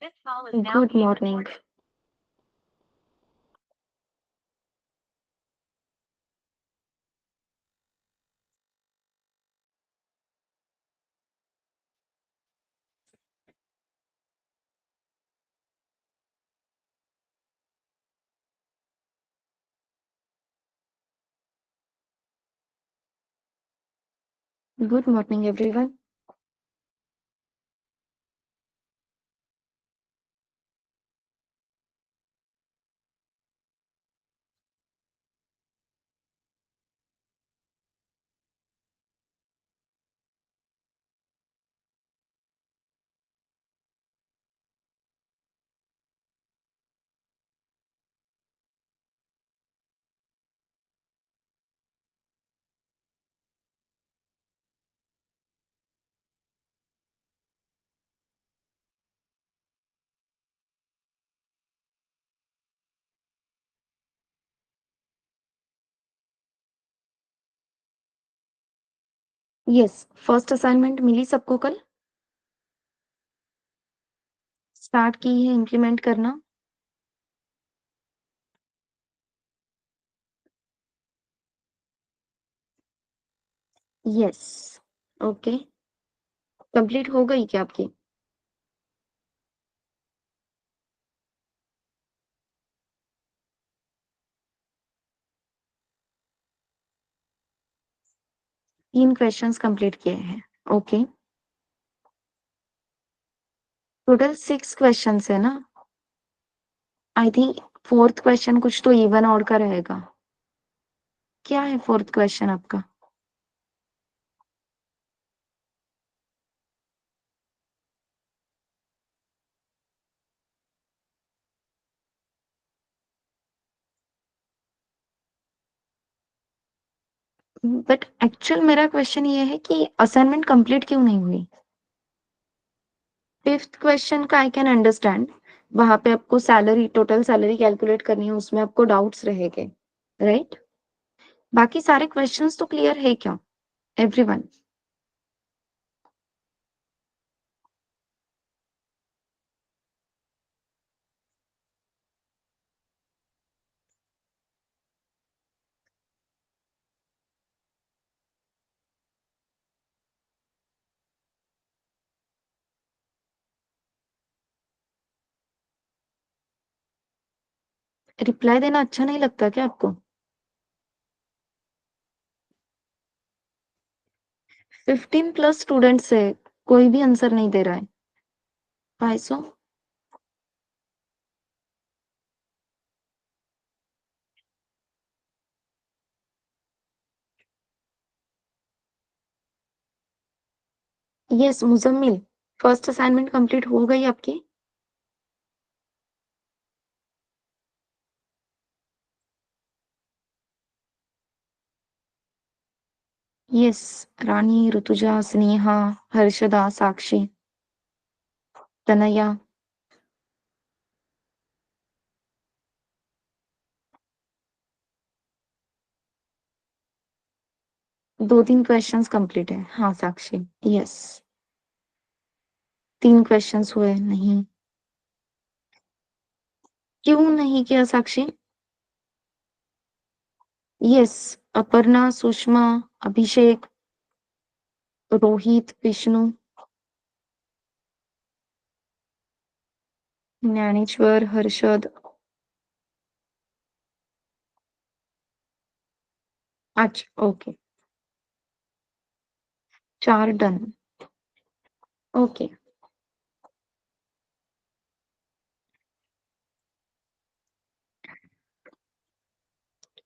Good morning. Good morning, everyone. Yes, first assignment मिली सबको कल? स्टार्ट की है इम्प्लीमेंट करना? यस। ओके। कंप्लीट हो गई क्या आपकी? तीन क्वेश्चंस कंप्लीट किए हैं। ओके। टोटल 6 क्वेश्चंस है ना? आई थिंक फोर्थ क्वेश्चन कुछ तो इवन ऑड का रहेगा। क्या है फोर्थ क्वेश्चन आपका? बट एक्चुअल मेरा क्वेश्चन ये है कि असाइनमेंट कंप्लीट क्यों नहीं हुई? फिफ्थ क्वेश्चन का आई कैन अंडरस्टैंड। वहां पे आपको सैलरी, टोटल सैलरी कैलकुलेट करनी है, उसमें आपको डाउट्स रहेंगे, राइट? बाकी सारे क्वेश्चंस तो क्लियर है क्या एवरीवन? रिप्लाई देना अच्छा नहीं लगता क्या आपको? 15 प्लस स्टूडेंट्स है, कोई भी आंसर नहीं दे रहा है। 500? Yes Muzammil, first assignment complete हो गई आपकी? यस। रानी, ऋतुजा, स्नेहा, हर्षदा, साक्षी, तनया। 2-3 क्वेश्चंस कंप्लीट है। हाँ साक्षी। यस। 3 क्वेश्चंस हुए नहीं। क्यों नहीं किया साक्षी? यस। अपर्णा, सुषमा, अभिषेक, रोहित, विष्णु, ज्ञानेश्वर, हर्षद। अच्छा okay. 4 done. Okay.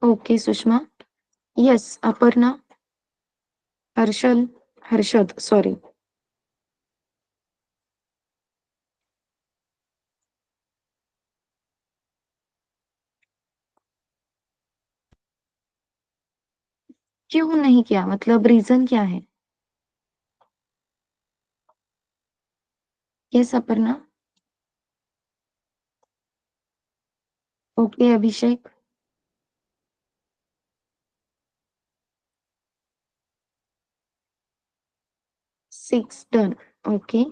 Okay Sushma. Yes. Aparna, Harshal, Harshad sorry. क्यों नहीं किया, मतलब रीजन क्या है? यस अपर्णा। ओके अभिषेक। 6 डन। ओके।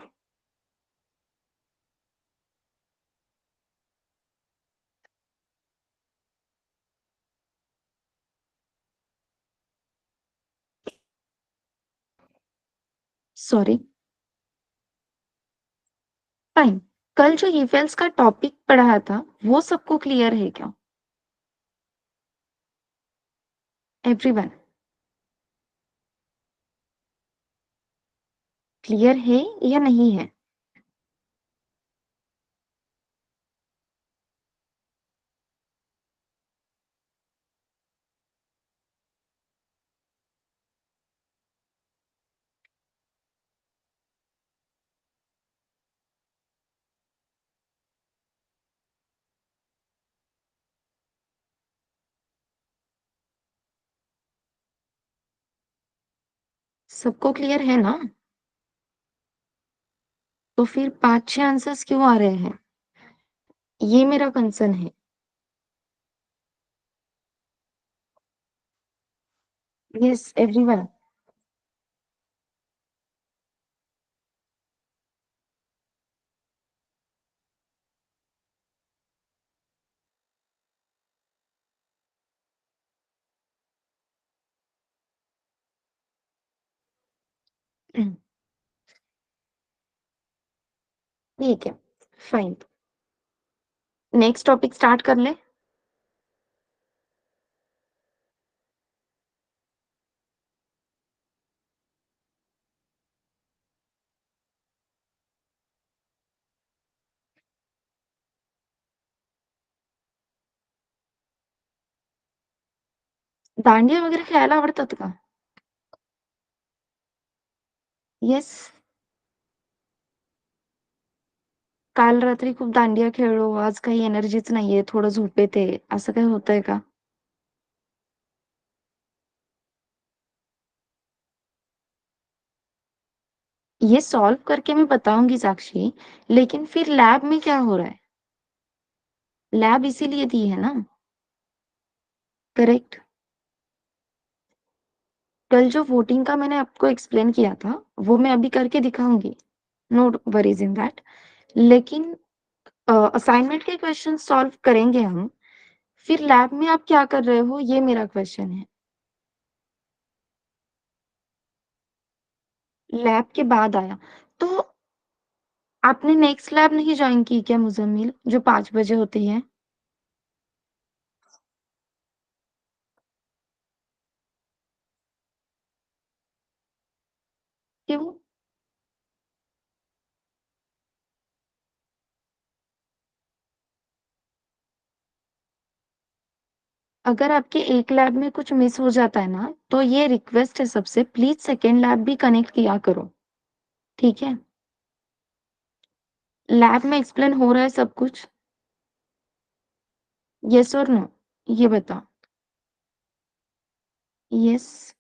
Sorry, fine. कल जो ईफेल्स का टॉपिक पढ़ाया था वो सबको क्लियर है क्या? एवरीवन क्लियर है या नहीं है? सबको क्लियर है ना? तो फिर 5-6 आंसर्स क्यों आ रहे हैं? ये मेरा कंसर्न है। Yes everyone. ठीक है, फाइन। नेक्स्ट टॉपिक स्टार्ट कर ले। दांडिया वगैरे खेळायला आवडतात का? येस. काल रात्री खूप दांडिया खेळलो, आज काही एनर्जीच नाहीये, थोडं झोपेत आहे, असं काही होतंय का? ये सॉल्व करके मैं बताऊंगी साक्षी, लेकिन फिर लैब में क्या हो रहा है? लैब इसीलिए दी है ना? करेक्ट। कल जो वोटिंग का मैंने आपको एक्सप्लेन किया था वो मैं अभी करके दिखाऊंगी, नो वरीज इन दैट। लेकिन असाइनमेंट के क्वेश्चन सॉल्व करेंगे हम, फिर लैब में आप क्या कर रहे हो ये मेरा क्वेश्चन है। लैब के बाद आया तो आपने नेक्स्ट लैब नहीं ज्वाइन की क्या मुजम्मिल, जो 5 बजे होती है? क्यों? अगर आपके एक लैब में कुछ मिस हो जाता है ना, तो ये रिक्वेस्ट है सबसे, प्लीज सेकेंड लैब भी कनेक्ट किया करो, ठीक है? लैब में एक्सप्लेन हो रहा है सब कुछ? यस और नो, ये बताओ। यस।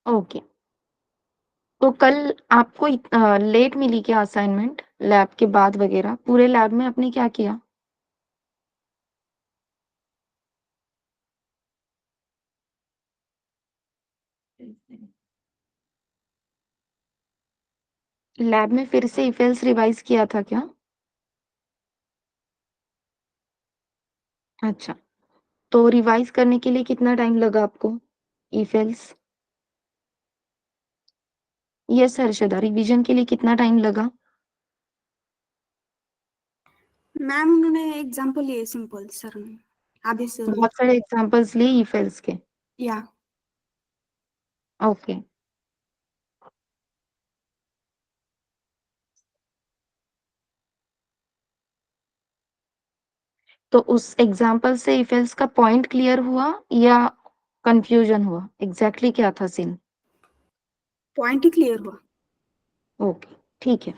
ओके। तो कल आपको लेट मिली क्या असाइनमेंट लैब के बाद वगैरह? पूरे लैब में आपने क्या किया? लैब में फिर से इफेल्स रिवाइज किया था क्या? अच्छा, तो रिवाइज करने के लिए कितना टाइम लगा आपको? इफेल्स। यस हर्षदा, रिवीजन के लिए कितना टाइम लगा? मैम उन्होंने एग्जाम्पल लिए सिंपल सर ने, आधे से बहुत सारे एग्जांपल्स लिए इफेल्स के? या ओके। तो उस एग्जाम्पल से इफेल्स का पॉइंट क्लियर हुआ या कंफ्यूजन हुआ? एग्जैक्टली क्या था सीन? पॉइंट ही क्लियर हुआ। ओके, ठीक है।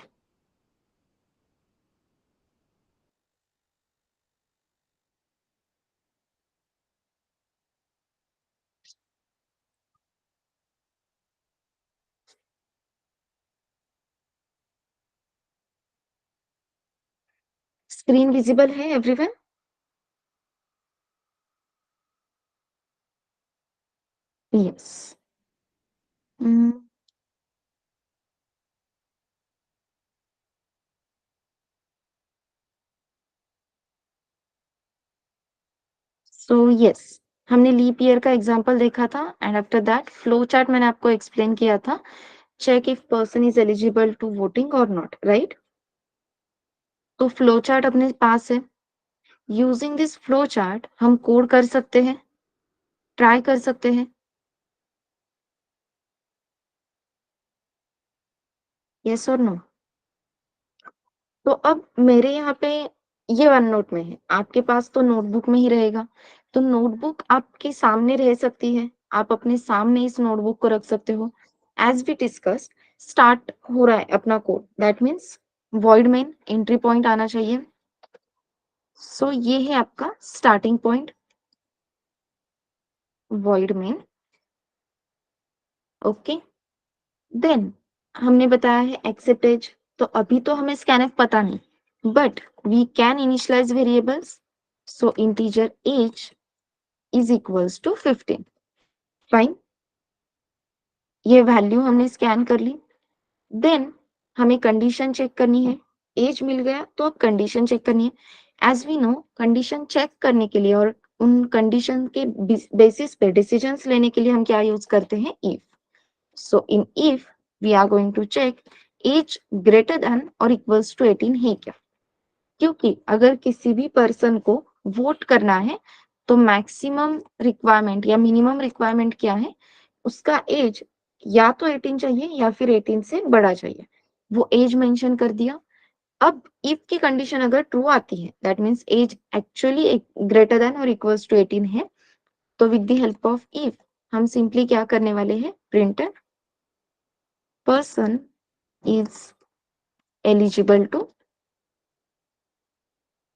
स्क्रीन विजिबल है एवरीवन? यस। सो यस, हमने लीप ईयर का एग्जाम्पल देखा था and after that flow chart मैंने आपको एक्सप्लेन किया था, check if person is eligible to voting और नॉट, राइट? तो फ्लो चार्ट अपने पास है, यूजिंग दिस फ्लो चार्ट हम कोड कर सकते हैं, ट्राई कर सकते हैं, यस और नो? तो अब मेरे यहाँ पे ये वन नोट में है, आपके पास तो नोटबुक में ही रहेगा, तो नोटबुक आपके सामने रह सकती है, आप अपने सामने इस नोटबुक को रख सकते हो। एज वी डिस्कस, स्टार्ट हो रहा है अपना code, that means void main entry point आना चाहिए। सो ये है आपका starting point, void main, okay. Then हमने बताया है एक्सेप्ट एज, तो अभी तो हमें स्कैनफ पता नहीं, but we can initialise variables, so integer age is equals to 15, fine. ये वैल्यू हमने स्कैन कर ली। देन हमें कंडीशन चेक करनी है, एज मिल गया तो अब कंडीशन चेक करनी है। As we know, condition check करने के लिए और उन कंडीशन के बेसिस पे डिसीजंस लेने के लिए हम क्या यूज करते हैं, if. So in if we are going to check age greater than और इक्वल्स टू 18 है क्या, क्योंकि अगर किसी भी पर्सन को वोट करना है तो मैक्सिमम रिक्वायरमेंट या मिनिमम रिक्वायरमेंट क्या है, उसका एज या तो 18 चाहिए या फिर 18 से बड़ा चाहिए, वो एज मेंशन कर दिया। अब इफ की कंडीशन अगर ट्रू आती है, that means age actually greater than और इक्वल्स टू 18 है, तो with the help of if हम सिंपली क्या करने वाले हैं, print person is eligible to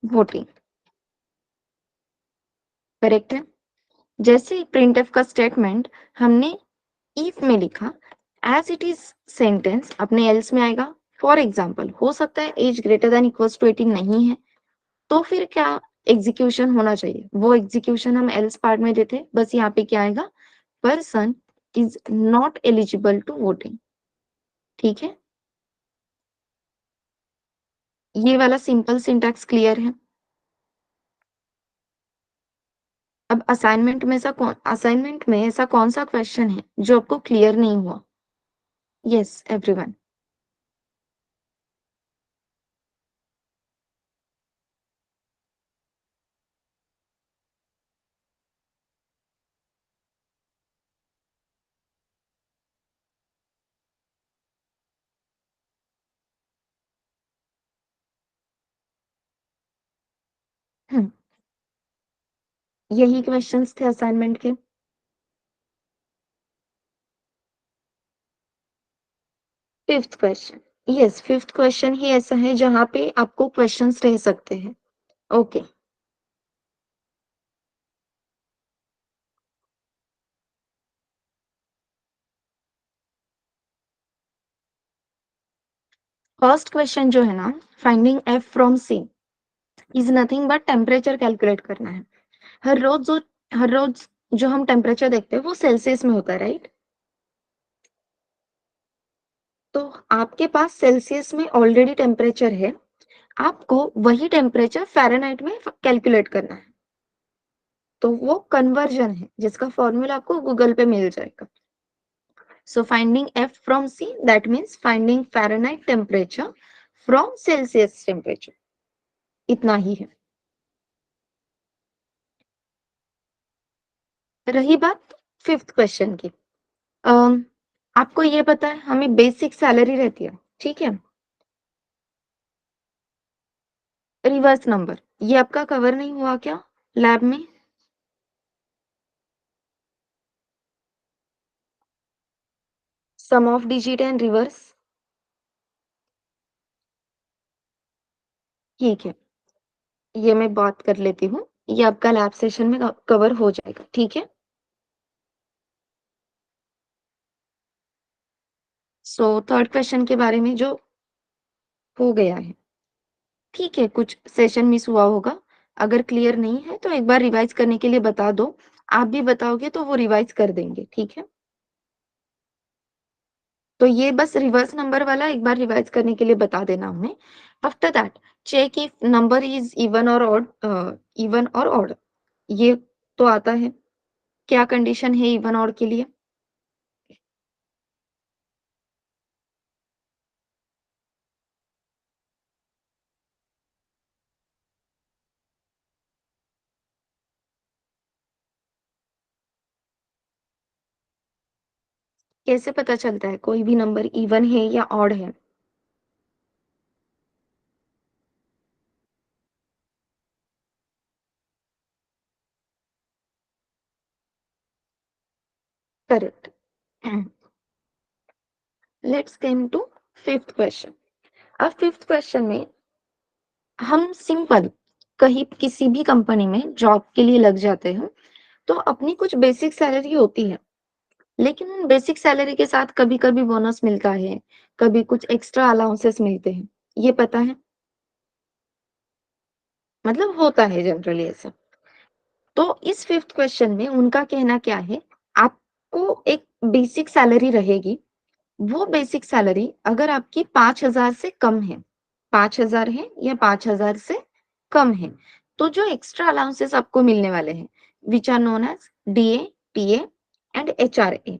voting, correct है? जैसे प्रिंटफ का स्टेटमेंट हमने इफ में लिखा, एज इट इज सेंटेंस अपने एल्स में आएगा। फॉर एग्जाम्पल हो सकता है age greater than equals to 18 नहीं है, तो फिर क्या एग्जीक्यूशन होना चाहिए, वो एग्जीक्यूशन हम एल्स पार्ट में देते, बस यहाँ पे क्या आएगा, person is not eligible to voting, ठीक है? ये वाला सिंपल सिंटैक्स क्लियर है? अब असाइनमेंट में ऐसा कौन सा क्वेश्चन है जो आपको क्लियर नहीं हुआ? Yes everyone. यही क्वेश्चंस थे असाइनमेंट के। Fifth question, yes fifth question ही ऐसा है जहां पे आपको क्वेश्चंस रह सकते हैं, ओके। फर्स्ट क्वेश्चन जो है ना, finding F from C is nothing but temperature calculate करना है। हर रोज जो हम टेम्परेचर देखते हैं वो सेल्सियस में होता है, राइट? तो आपके पास सेल्सियस में ऑलरेडी टेम्परेचर है, आपको वही टेम्परेचर फ़ारेनहाइट में कैलकुलेट करना है, तो वो कन्वर्जन है जिसका फॉर्मूला आपको गूगल पे मिल जाएगा। So finding F from C, that means finding Fahrenheit temperature from Celsius temperature. इतना ही है। रही बात फिफ्थ क्वेश्चन की, आपको ये पता है हमें बेसिक सैलरी रहती है, ठीक है? रिवर्स नंबर, ये आपका कवर नहीं हुआ क्या लैब में? सम ऑफ डिजिट एंड रिवर्स, ठीक है, ये मैं बात कर लेती हूँ, ये आपका लैब सेशन में कवर हो जाएगा, ठीक है? सो थर्ड क्वेश्चन के बारे में जो हो गया है, ठीक है, कुछ सेशन मिस हुआ होगा, अगर क्लियर नहीं है तो एक बार रिवाइज करने के लिए बता दो, आप भी बताओगे तो वो रिवाइज कर देंगे, ठीक है? तो ये बस रिवर्स नंबर वाला एक बार रिवाइज करने के लिए बता देना उन्हें। After that check if number is even और ऑड, इवन और ऑड, ये तो आता है। क्या कंडीशन है इवन और के लिए? कैसे पता चलता है कोई भी नंबर इवन है या ऑड है? Correct. Let's come to fifth question. अब फिफ्थ क्वेश्चन में हम सिंपल कहीं किसी भी कंपनी में जॉब के लिए लग जाते हैं तो अपनी कुछ बेसिक सैलरी होती है, लेकिन उन बेसिक सैलरी के साथ कभी-कभी बोनस मिलता है, कभी कुछ एक्स्ट्रा अलाउंसेस मिलते हैं। ये पता है? मतलब होता है जनरली ऐसा। तो इस फिफ्थ क्वेश्चन में उनका कहना क्या है, आपको एक बेसिक सैलरी रहेगी, वो बेसिक सैलरी अगर आपकी 5,000 से कम है, 5,000 है या 5,000 से कम है, तो जो एक्स्ट्रा अलाउंसेस आपको मिलने वाले हैं, which are known as DA, TA and HRA.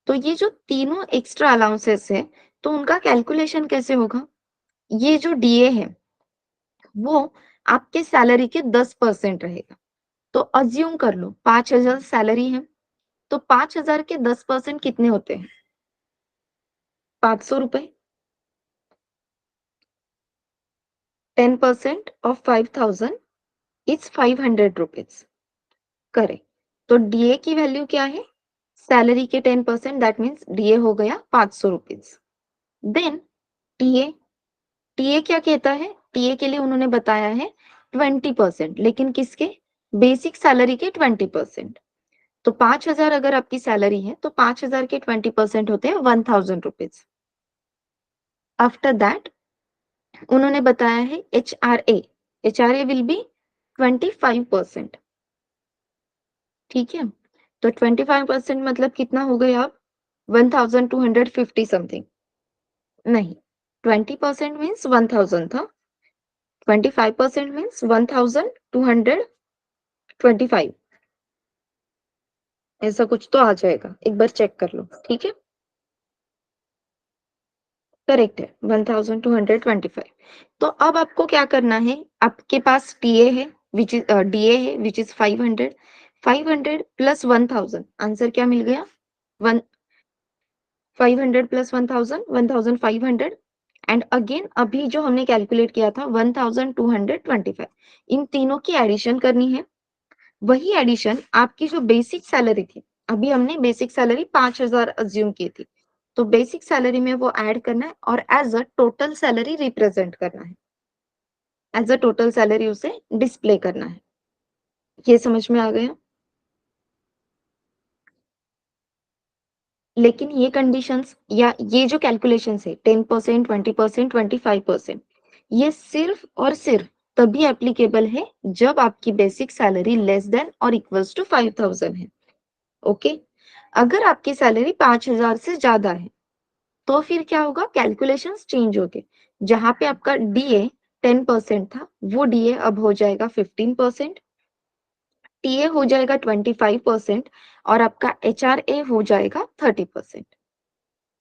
तो ये जो तीनों एक्स्ट्रा अलाउंसेस है, तो उनका कैलकुलेशन कैसे होगा? ये जो डीए है, वो आपके सैलरी के 10% रहेगा। तो अज्यूम कर लो 5,000 सैलरी है, तो 5,000 के 10% कितने होते हैं? 500 रुपए। 10% ऑफ 5,000 इज 500 रुपीज। करेक्ट। तो डीए की वैल्यू क्या है? सैलरी के 10% दैट मीन्स डीए हो गया 500 रुपीज। देन टीए, टीए क्या कहता है? टीए के लिए उन्होंने बताया है 20%, लेकिन किसके? बेसिक सैलरी के 20%। तो 5,000 अगर आपकी सैलरी है तो 5,000 के 20% होते हैं 1,000 रुपीज। आफ्टर दैट उन्होंने बताया है एचआरए, एचआरए विल बी 25%। ठीक है, तो 25% मतलब कितना हो गया? अब 1,250 समथिंग। नहीं, 20% मीन्स 1,000 था, 25% मीन्स 1,225। ऐसा कुछ तो आ जाएगा, एक बार चेक कर लो। ठीक है, करेक्ट है 1,225। तो अब आपको क्या करना है? आपके पास टीए है विच इज डीए है विच इज 500, 500 प्लस 1,000, आंसर क्या मिल गया? वन 500 प्लस 1,000, 1,500 एंड अगेन अभी जो हमने कैलकुलेट किया था 1,225, इन तीनों की एडिशन करनी है। वही एडिशन आपकी जो बेसिक सैलरी थी, अभी हमने बेसिक सैलरी 5,000 अज्यूम की थी, तो बेसिक सैलरी में वो ऐड करना है और as a total salary represent करना है, एज अ टोटल सैलरी उसे डिस्प्ले करना है। ये समझ में आ गया? लेकिन ये कंडीशंस या ये जो कैलकुलेशंस है 10%, 20%, 25%, ये सिर्फ और सिर्फ तभी एप्लीकेबल है जब आपकी बेसिक सैलरी लेस देन और इक्वल्स टू 5,000 है। ओके, अगर आपकी सैलरी 5,000 से ज्यादा है तो फिर क्या होगा? कैलकुलेशंस चेंज होंगे। जहां पे आपका डीए 10% था, वो डीए अब हो जाएगा 15%, टीए हो जाएगा 25% और आपका एचआरए हो जाएगा 30%।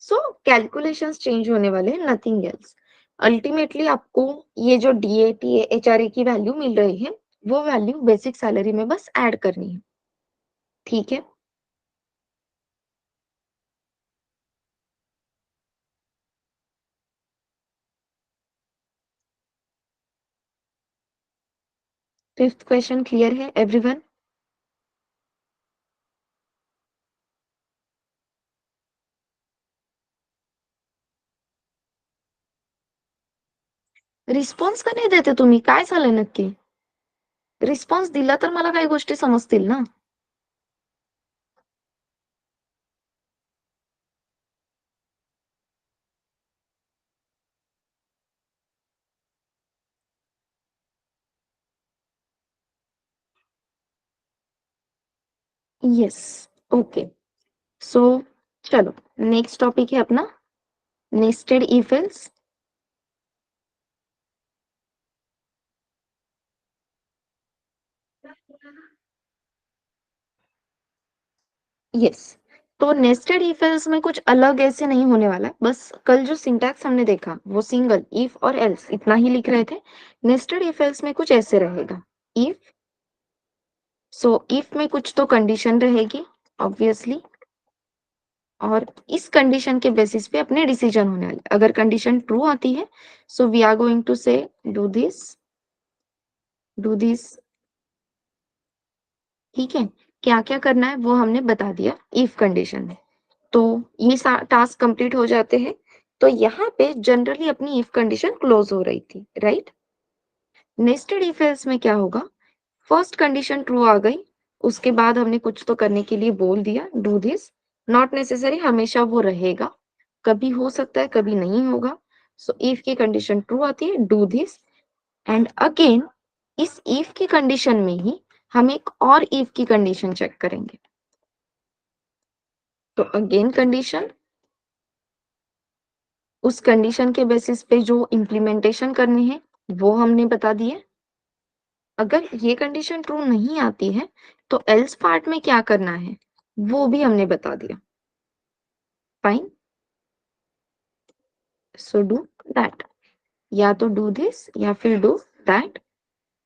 सो कैलकुलेशंस चेंज होने वाले हैं, नथिंग एल्स। अल्टीमेटली आपको ये जो डीए, टीए, एचआरए की वैल्यू मिल रही है, वो वैल्यू बेसिक सैलरी में बस ऐड करनी है। ठीक है, फिफ्थ क्वेश्चन क्लियर है एवरीवन? रिस्पॉन्स का नाही देते तुम्ही? काय झालंय नक्की? रिस्पॉन्स दिला तर मला काही गोष्टी समजतील ना. Yes, okay. सो चलो, नेक्स्ट टॉपिक है अपना नेस्टेड इफ एल्स। यस। तो नेस्टेड इफ एल्स में कुछ अलग ऐसे नहीं होने वाला है, बस कल जो सिंटैक्स हमने देखा वो सिंगल इफ और एल्स इतना ही लिख रहे थे। नेस्टेड इफ एल्स में कुछ ऐसे रहेगा, इफ, सो इफ में कुछ तो कंडीशन रहेगी ऑब्वियसली, और इस कंडीशन के बेसिस पे अपने डिसीजन होने वाले। अगर कंडीशन ट्रू आती है so we are going to say do this, ठीक है। क्या क्या करना है वो हमने बता दिया इफ कंडीशन में। तो ये टास्क कंप्लीट हो जाते हैं। तो यहाँ पे जनरली अपनी इफ कंडीशन क्लोज हो रही थी, राइट। नेस्टेड इफ एल्स में क्या होगा, फर्स्ट कंडीशन ट्रू आ गई, उसके बाद हमने कुछ तो करने के लिए बोल दिया, डू दिस। नॉट नेसेसरी हमेशा वो रहेगा, कभी हो सकता है कभी नहीं होगा। सो इफ की कंडीशन ट्रू आती है, डू दिस, एंड अगेन इस इफ की कंडीशन में ही हम एक और इफ की कंडीशन चेक करेंगे। तो अगेन कंडीशन, उस कंडीशन के बेसिस पे जो इम्प्लीमेंटेशन करने हैं वो हमने बता दिए। अगर ये कंडीशन ट्रू नहीं आती है तो एल्स पार्ट में क्या करना है वो भी हमने बता दिया। फाइन, सो डू दैट, या तो डू दिस या फिर डू दैट,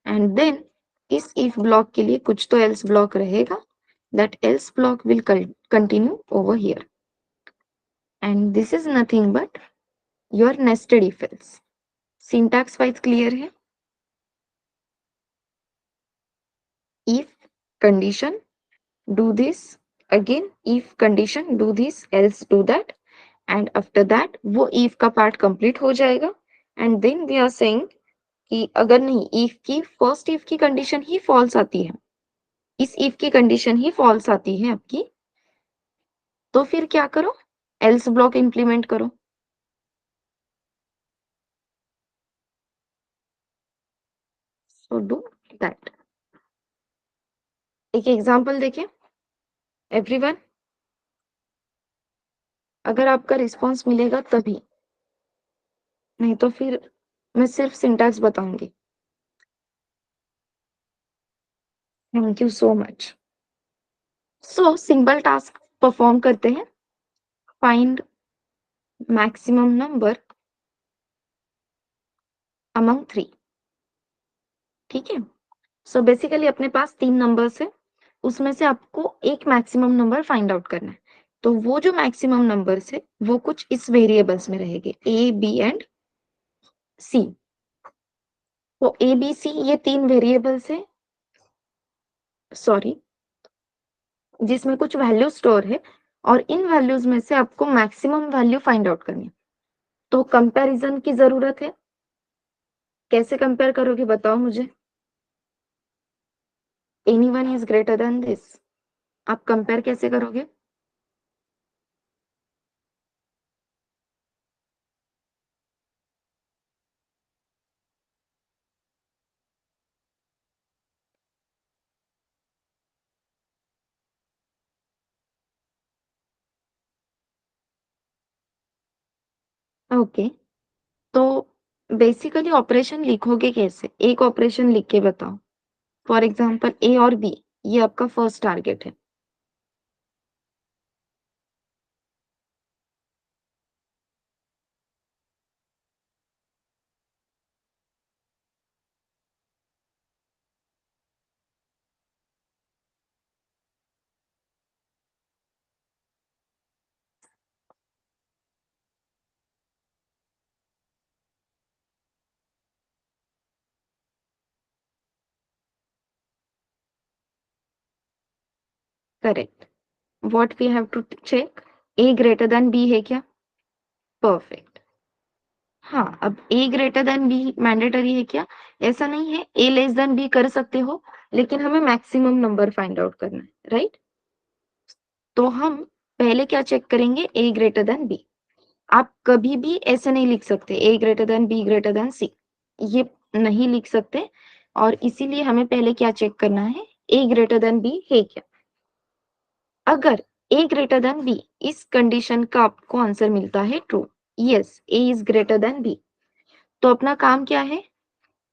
एंड देन इस इफ ब्लॉक के लिए कुछ तो एल्स ब्लॉक रहेगा, that else block will continue over here, and this is nothing but your nested if else. Syntax wise clear है, if condition do this, again if condition do this else do that, and after that वो if का part complete हो जाएगा, and then we are saying कि अगर नहीं if की first if की कंडीशन ही फॉल्स आती है, इस if की कंडीशन ही फॉल्स आती है आपकी, तो फिर क्या करो, else ब्लॉक इंप्लीमेंट करो। So do that। एक एग्जांपल देखें एवरीवन, अगर आपका रिस्पांस मिलेगा तभी, नहीं तो फिर मैं सिर्फ सिंटैक्स बताऊंगी। Thank you so much. So simple task perform करते हैं, फाइंड मैक्सिमम नंबर अमंग 3, ठीक है। सो बेसिकली अपने पास 3 नंबर्स है, उसमें से आपको एक मैक्सिमम नंबर फाइंड आउट करना है। तो वो जो मैक्सिमम नंबर्स है वो कुछ इस वेरिएबल्स में रहेंगे, ए बी एंड सी। तो ए बी सी ये 3 वेरिएबल्स है, सॉरी, जिसमें कुछ वैल्यू स्टोर है, और इन वैल्यूज में से आपको मैक्सिमम वैल्यू फाइंड आउट करनी है। तो कंपैरिजन की जरूरत है, कैसे कंपेयर करोगे बताओ मुझे। Anyone is greater then this, आप कंपेयर कैसे करोगे। ओके, तो बेसिकली ऑपरेशन लिखोगे कैसे, एक ऑपरेशन लिख के बताओ। फॉर एग्जांपल ए और बी, ये आपका फर्स्ट टारगेट है। Correct, what we have to check, A greater than B है क्या। परफेक्ट। हाँ, अब A greater than B mandatory है क्या, ऐसा नहीं है, ए लेस देन बी कर सकते हो, लेकिन हमें मैक्सिमम नंबर फाइंड आउट करना है, राइट। तो हम पहले क्या चेक करेंगे, ए ग्रेटर देन बी। आप कभी भी ऐसे नहीं लिख सकते A greater than B greater than C, ये नहीं लिख सकते, और इसीलिए हमें पहले क्या चेक करना है, ए ग्रेटर देन बी है क्या। अगर ए ग्रेटर देन बी, इस कंडीशन का आपको आंसर मिलता है true, yes A is greater than B, तो अपना काम क्या है,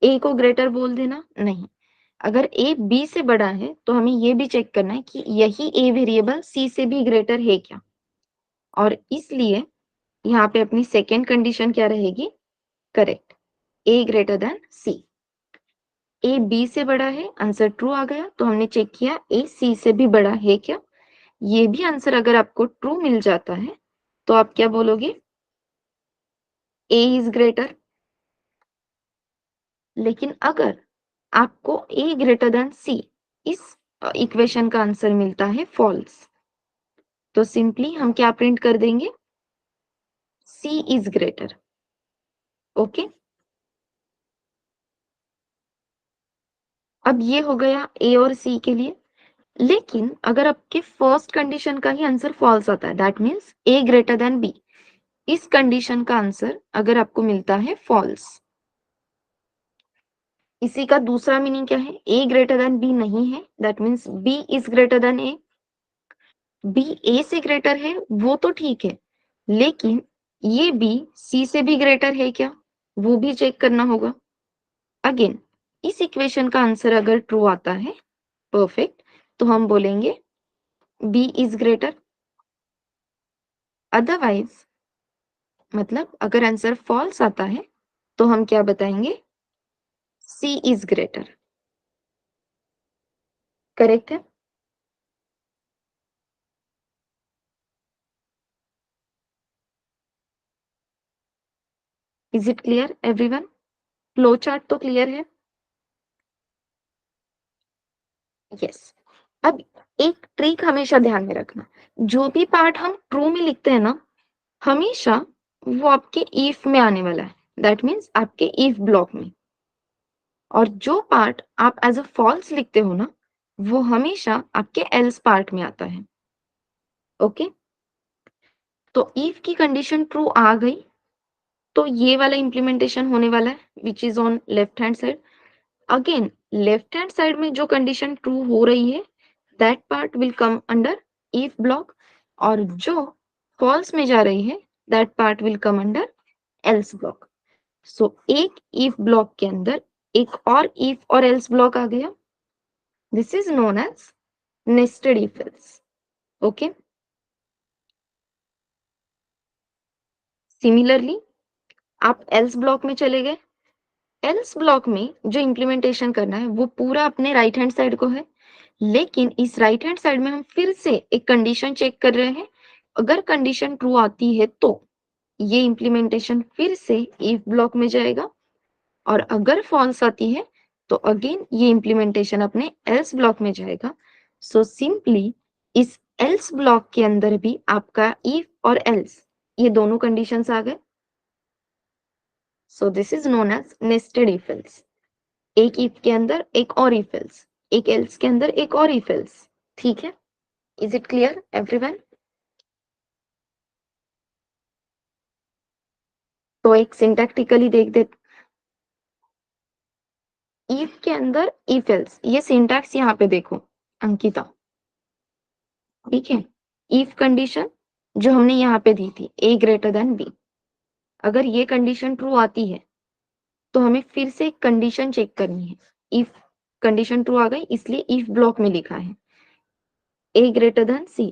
ए को ग्रेटर बोल देना, नहीं, अगर a b से बड़ा है तो हमें ये भी चेक करना है कि यही a वेरिएबल c से भी ग्रेटर है क्या, और इसलिए यहाँ पे अपनी सेकेंड कंडीशन क्या रहेगी, correct, a greater then c। a b से बड़ा है, आंसर ट्रू आ गया, तो हमने चेक किया a c से भी बड़ा है क्या। ये भी आंसर अगर आपको ट्रू मिल जाता है तो आप क्या बोलोगे, a इज ग्रेटर। लेकिन अगर आपको a ग्रेटर देन c इस इक्वेशन का आंसर मिलता है फॉल्स, तो सिंपली हम क्या प्रिंट कर देंगे, c इज ग्रेटर। ओके, अब ये हो गया a और c के लिए। लेकिन अगर आपके फर्स्ट कंडीशन का ही आंसर फॉल्स आता है, that means a greater than b, इस कंडीशन का आंसर अगर आपको मिलता है फॉल्स, इसी का दूसरा मीनिंग क्या है, a ग्रेटर देन b नहीं है, that means b is greater then a। b a से ग्रेटर है वो तो ठीक है, लेकिन ये b c से भी ग्रेटर है क्या, वो भी चेक करना होगा। अगेन इस इक्वेशन का आंसर अगर ट्रू आता है, परफेक्ट, तो हम बोलेंगे b इज ग्रेटर। अदरवाइज मतलब अगर आंसर फॉल्स आता है तो हम क्या बताएंगे, c इज ग्रेटर। करेक्ट है। Is it clear everyone, flow chart तो क्लियर है। यस, अब एक ट्रिक हमेशा ध्यान में रखना, जो भी पार्ट हम ट्रू में लिखते हैं ना, हमेशा वो आपके इफ में आने वाला है, दैट मीन्स आपके इफ ब्लॉक में। और जो पार्ट आप एज अ फॉल्स लिखते हो ना, वो हमेशा आपके एल्स पार्ट में आता है। ओके, तो इफ की कंडीशन ट्रू आ गई तो ये वाला इंप्लीमेंटेशन होने वाला है, which is on left hand side. Again left hand side में जो कंडीशन ट्रू हो रही है, that part will come under if block, और जो फॉल्स में जा रही है, that part will come under else block. So एक इफ ब्लॉक के अंदर एक और इफ और एल्स ब्लॉक आ गया, this is known as nested if else. Okay, similarly आप एल्स ब्लॉक में चले गए, एल्स ब्लॉक में जो इंप्लीमेंटेशन करना है वो पूरा अपने राइट हैंड साइड को है, लेकिन इस राइट हैंड साइड में हम फिर से एक कंडीशन चेक कर रहे हैं। अगर कंडीशन ट्रू आती है तो ये इंप्लीमेंटेशन फिर से इफ ब्लॉक में जाएगा, और अगर फॉल्स आती है तो अगेन ये इंप्लीमेंटेशन अपने एल्स ब्लॉक में जाएगा। सो सिंपली इस एल्स ब्लॉक के अंदर भी आपका इफ और एल्स ये दोनों कंडीशंस आ गए। So this is known as nested if else. एक इफ के अंदर एक और इफ एल्स, एक एल्स के अंदर एक और इफ एल्स। ठीक है, इज इट क्लियर एवरीवन। तो एक सिंटैक्टिकली देख दे, इफ के अंदर इफ एल्स, ये सिंटैक्स यहाँ पे देखो अंकिता, ठीक है। इफ कंडीशन जो हमने यहाँ पे दी थी a ग्रेटर देन b, अगर ये कंडीशन ट्रू आती है तो हमें फिर से एक कंडीशन चेक करनी है। इफ कंडीशन ट्रू आ गई इसलिए इफ ब्लॉक में लिखा है a greater then c।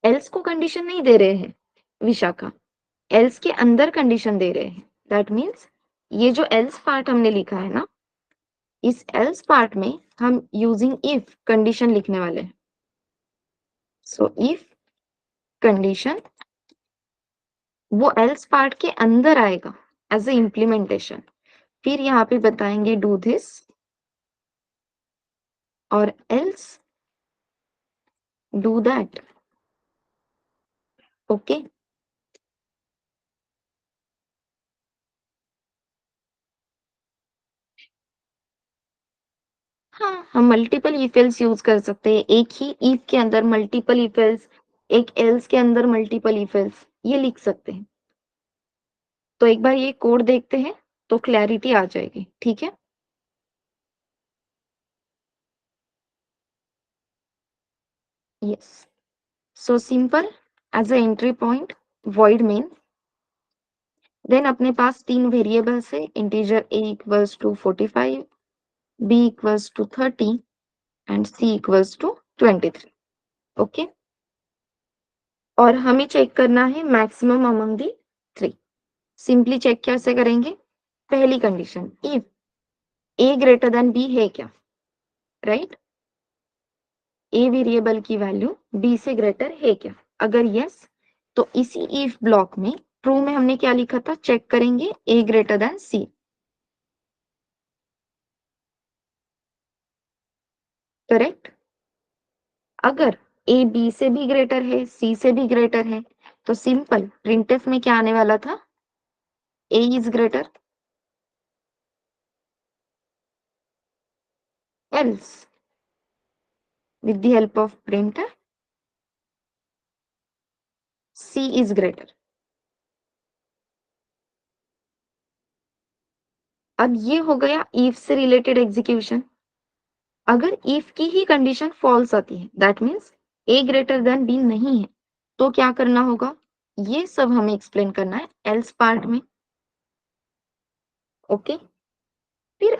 Else को कंडीशन नहीं दे रहे हैं विशाखा, एल्स के अंदर कंडीशन दे रहे हैं, दैट मीन्स ये जो एल्स पार्ट हमने लिखा है ना, इस एल्स पार्ट में हम यूजिंग इफ कंडीशन लिखने वाले हैं। सो इफ कंडीशन वो एल्स पार्ट के अंदर आएगा एज ए इम्प्लीमेंटेशन, फिर यहाँ पे बताएंगे डू दिस और एल्स डू दैट। ओके, हाँ हम मल्टीपल इफ एल्स यूज कर सकते हैं, एक ही इफ के अंदर मल्टीपल इफ एल्स, एक एल्स के अंदर मल्टीपल इफ एल्स, ये लिख सकते हैं। तो एक बार ये कोड देखते हैं तो क्लैरिटी आ जाएगी, ठीक है। Yes, so simple, as a entry point void main, then अपने पास 3 वेरिएबल्स है, integer a equals to 45, b equals to 30 and c equals to 23. Okay, और हमें चेक करना है maximum among the 3. Simply check कैसे करेंगे? पहली condition, if a greater than b है क्या, राइट? a वेरिएबल की वैल्यू b से ग्रेटर है क्या? अगर यस, तो इसी इफ ब्लॉक में ट्रू में हमने क्या लिखा था, चेक करेंगे a greater then c. Correct? अगर a b से भी ग्रेटर है, c से भी ग्रेटर है, तो सिंपल प्रिंटफ में क्या आने वाला था, a is greater, else with the help of printer c is greater. अब ये हो गया if से रिलेटेड एग्जीक्यूशन. अगर if की ही कंडीशन फॉल्स आती है, that means a greater than b नहीं है, तो क्या करना होगा, ये सब हमें एक्सप्लेन करना है else पार्ट में. ओके, फिर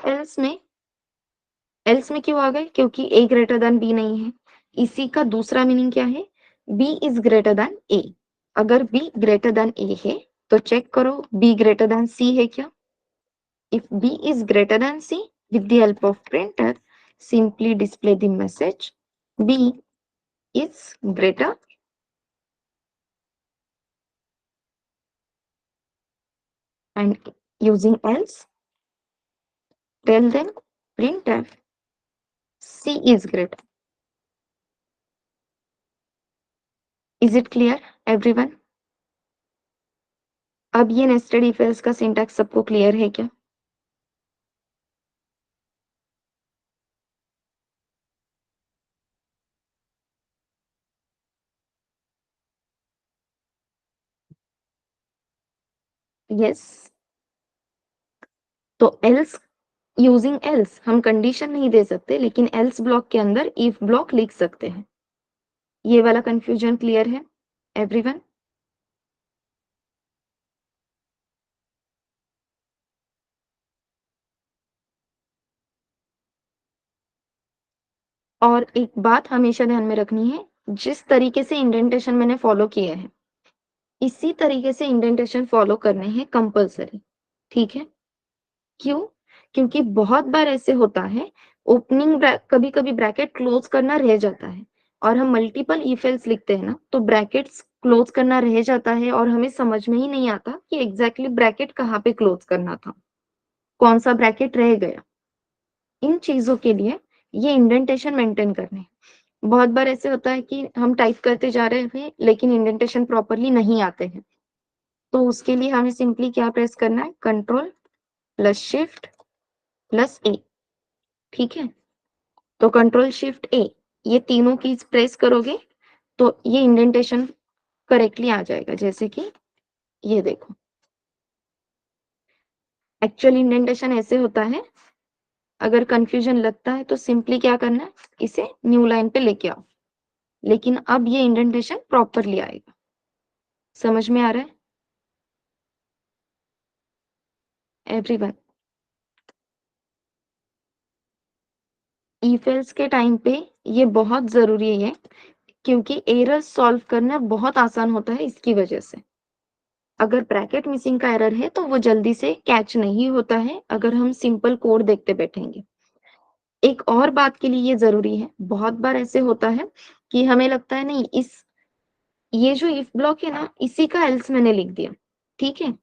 else में क्यों आ गए, क्योंकि a ग्रेटर देन b नहीं है. इसी का दूसरा मीनिंग क्या है, b is greater then a. अगर b ग्रेटर देन a है तो चेक करो b ग्रेटर देन c है क्या. If b is greater than c, with the help of printer, simply display the message b is greater and using else tell them printf c is greater. Is it clear everyone? अब ये nested if else का syntax सबको clear है क्या? Yes, तो else using else हम condition नहीं दे सकते, लेकिन else ब्लॉक के अंदर if ब्लॉक लिख सकते हैं. ये वाला कंफ्यूजन क्लियर है एवरीवन? और एक बात हमेशा ध्यान में रखनी है, जिस तरीके से इंडेंटेशन मैंने फॉलो किए हैं, इसी तरीके से इंडेंटेशन फॉलो करने हैं कंपलसरी. ठीक है? क्यों? क्योंकि बहुत बार ऐसे होता है, ओपनिंग कभी कभी ब्रैकेट क्लोज करना रह जाता है और हम मल्टीपल इफ एल्स लिखते हैं ना, तो ब्रैकेट्स क्लोज करना रह जाता है और हमें समझ में ही नहीं आता कि एग्जैक्टली ब्रैकेट कहाँ पे क्लोज करना था, कौन सा ब्रैकेट रह गया. इन चीजों के लिए ये इंडेंटेशन मेंटेन करने हैं. बहुत बार ऐसे होता है कि हम टाइप करते जा रहे हैं लेकिन इंडेंटेशन प्रॉपरली नहीं आते हैं, तो उसके लिए हमें सिंपली क्या प्रेस करना है, कंट्रोल प्लस शिफ्ट प्लस ए. ठीक है, तो कंट्रोल शिफ्ट ए, ये तीनों कीज प्रेस करोगे तो ये इंडेंटेशन करेक्टली आ जाएगा. जैसे कि ये देखो, एक्चुअल इंडेंटेशन ऐसे होता है. अगर कंफ्यूजन लगता है तो सिंपली क्या करना है, इसे न्यू लाइन पे लेके आओ, लेकिन अब ये इंडेंटेशन प्रॉपरली आएगा. समझ में आ रहा है एवरीवन? if else के टाइम पे ये बहुत जरूरी है, क्योंकि एरर सॉल्व करना बहुत आसान होता है इसकी वजह से. अगर ब्रैकेट मिसिंग का एरर है तो वो जल्दी से कैच नहीं होता है अगर हम सिंपल कोड देखते बैठेंगे. एक और बात के लिए ये जरूरी है, बहुत बार ऐसे होता है कि हमें लगता है नहीं, इस ये जो इफ ब्लॉक है ना, इसी का एल्स मैंने लिख दिया. ठीक है,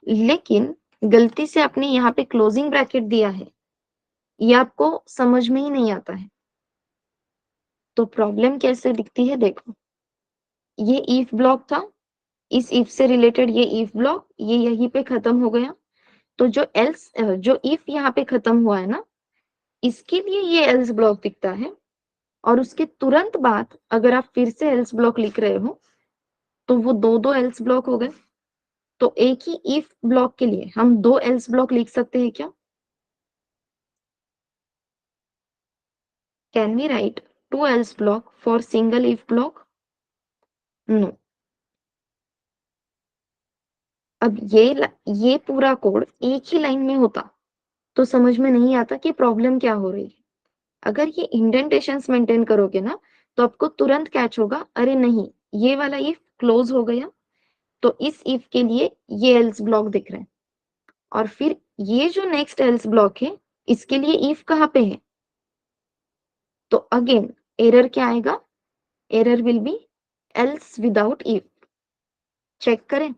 लेकिन गलती से आपने यहाँ पे क्लोजिंग ब्रैकेट दिया है, ये आपको समझ में ही नहीं आता है. तो प्रॉब्लम कैसे दिखती है, देखो, ये इफ ब्लॉक था, इस इफ से रिलेटेड ये इफ ब्लॉक, ये यहीं पे खत्म हो गया. तो जो एल्स, जो इफ यहाँ पे खत्म हुआ है ना, इसके लिए ये एल्स ब्लॉक दिखता है. और उसके तुरंत बाद अगर आप फिर से एल्स ब्लॉक लिख रहे हो तो वो दो दो एल्स ब्लॉक हो गए. तो एक ही इफ ब्लॉक के लिए हम दो एल्स ब्लॉक लिख सकते हैं क्या? Can we write two else block for single if block? No. अब ये पूरा कोड एक ही लाइन में होता तो समझ में नहीं आता कि प्रॉब्लम क्या हो रही है। अगर ये इंडेंटेशंस मेंटेन करोगे ना तो आपको तुरंत कैच होगा, अरे नहीं ये वाला इफ क्लोज हो गया तो इस इफ के लिए ये एल्स ब्लॉक दिख रहे हैं, और फिर ये जो नेक्स्ट एल्स ब्लॉक है इसके लिए इफ कहाँ पे है, तो अगेन एरर क्या आएगा, error will be else without if. Check करें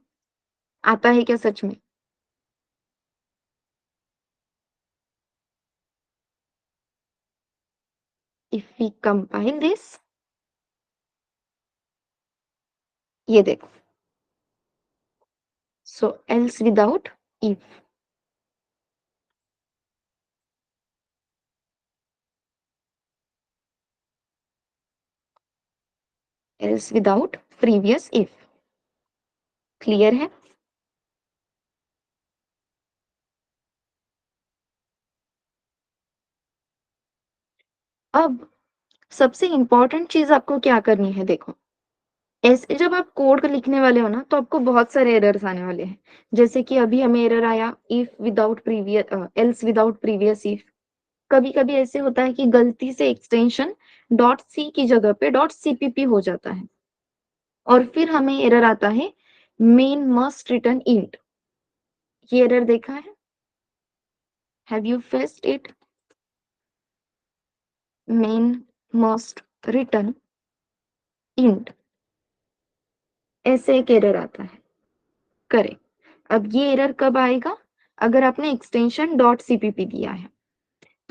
आता है क्या सच में। इफ वी कंपाइल दिस, ये देखो, so else without if, else without previous if. Clear है। अब सबसे इंपॉर्टेंट चीज आपको क्या करनी है, देखो ऐसे जब आप कोड लिखने वाले हो ना तो आपको बहुत सारे एरर्स आने वाले हैं। जैसे कि अभी हमें एरर आया if without previous, else without previous if. कभी कभी ऐसे होता है कि गलती से एक्सटेंशन डॉट सी की जगह पे डॉट सीपीपी हो जाता है, और फिर हमें एरर आता है मेन मस्ट रिटर्न इंट। ये एरर देखा है, have you faced it, main must return int, ऐसे एक एरर आता है। करें, अब ये एरर कब आएगा, अगर आपने एक्सटेंशन डॉट सीपीपी दिया है।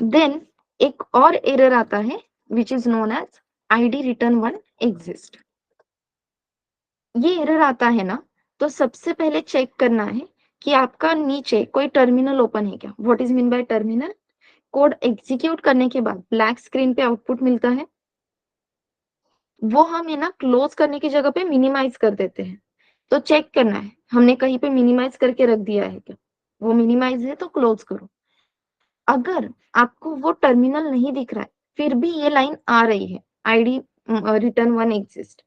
देन एक और एरर आता है which is known as ID return one exist. ये एरर आता है ना तो सबसे पहले चेक करना है कि आपका नीचे कोई टर्मिनल ओपन है क्या। What is mean by terminal, code execute करने के बाद ब्लैक स्क्रीन पे आउटपुट मिलता है, वो हम है ना क्लोज करने की जगह पे मिनिमाइज कर देते हैं। तो चेक करना है हमने कहीं पे मिनिमाइज करके रख दिया है क्या, वो मिनिमाइज है तो क्लोज करो। अगर आपको वो टर्मिनल नहीं दिख रहा है फिर भी ये लाइन आ रही है आईडी रिटर्न वन एग्जिस्ट,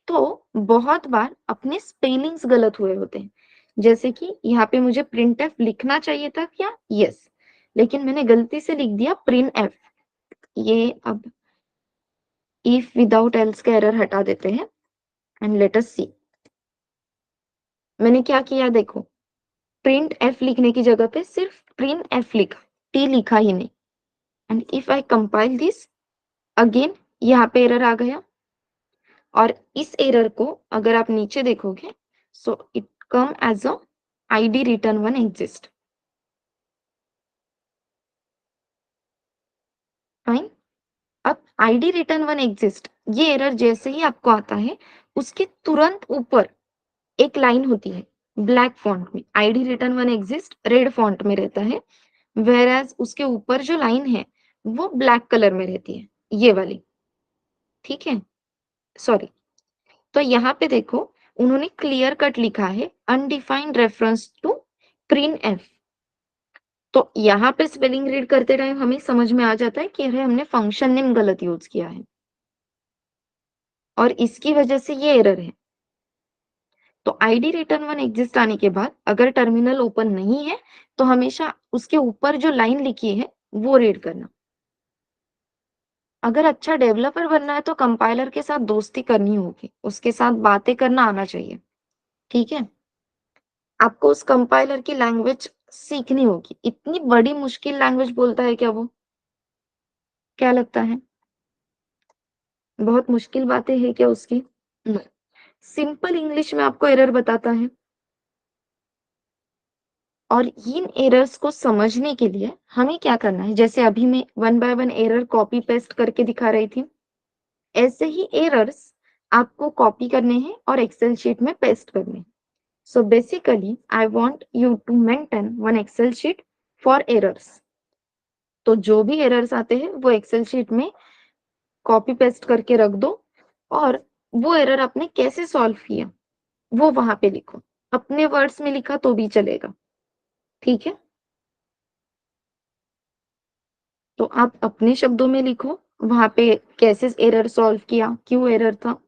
तो बहुत बार अपने स्पेलिंग्स गलत हुए होते हैं। जैसे कि यहाँ पे मुझे प्रिंट एफ लिखना चाहिए था क्या, यस, लेकिन मैंने गलती से लिख दिया प्रिंट एफ। ये अब इफ विदाउट एल्स का एरर हटा देते हैं एंड लेट अस सी। मैंने क्या किया देखो, प्रिंट एफ लिखने की जगह पे सिर्फ प्रिंट एफ लिखा, टी लिखा ही नहीं। And if I compile this again, यहाँ पे एरर आ गया, और इस एरर को अगर आप नीचे देखोगे so it come as a ID return one exist. Fine, अब आईडी रिटर्न वन एग्जिस्ट ये एरर जैसे ही आपको आता है उसके तुरंत ऊपर एक लाइन होती है ब्लैक फॉन्ट में, ID return one exist red font में रहता है, वेयर एज उसके ऊपर जो लाइन है वो ब्लैक कलर में रहती है, ये वाली। ठीक है, सॉरी, तो यहाँ पे देखो उन्होंने क्लियर कट लिखा है undefined reference to print F. तो यहाँ पे स्पेलिंग रीड करते टाइम हमें समझ में आ जाता है कि अरे हमने फंक्शन नेम गलत यूज किया है और इसकी वजह से ये एरर है। तो आईडी रिटर्न वन एग्जिस्ट आने के बाद अगर टर्मिनल ओपन नहीं है तो हमेशा उसके ऊपर जो लाइन लिखी है वो रीड करना। अगर अच्छा डेवलपर बनना है तो कंपाइलर के साथ दोस्ती करनी होगी, उसके साथ बातें करना आना चाहिए। ठीक है, आपको उस कंपाइलर की लैंग्वेज सीखनी होगी। इतनी बड़ी मुश्किल लैंग्वेज बोलता है क्या वो, क्या लगता है, बहुत मुश्किल बातें हैं क्या उसकी, सिंपल इंग्लिश में आपको एरर बताता है। और इन एरर्स को समझने के लिए हमें क्या करना है, जैसे अभी मैं one by one error copy paste करके दिखा रही थी, ऐसे ही एरर्स आपको कॉपी करने हैं और एक्सेल शीट में पेस्ट करने हैं। So basically I want you to maintain one Excel sheet for errors. तो जो भी एरर्स आते हैं वो एक्सेल शीट में कॉपी पेस्ट करके रख दो, और वो एरर आपने कैसे सॉल्व किया वो वहां पे लिखो। अपने वर्ड्स में लिखा तो भी चलेगा, ठीक है, तो आप अपने शब्दों में लिखो वहां पे कैसे एरर सॉल्व किया, क्यों एरर था,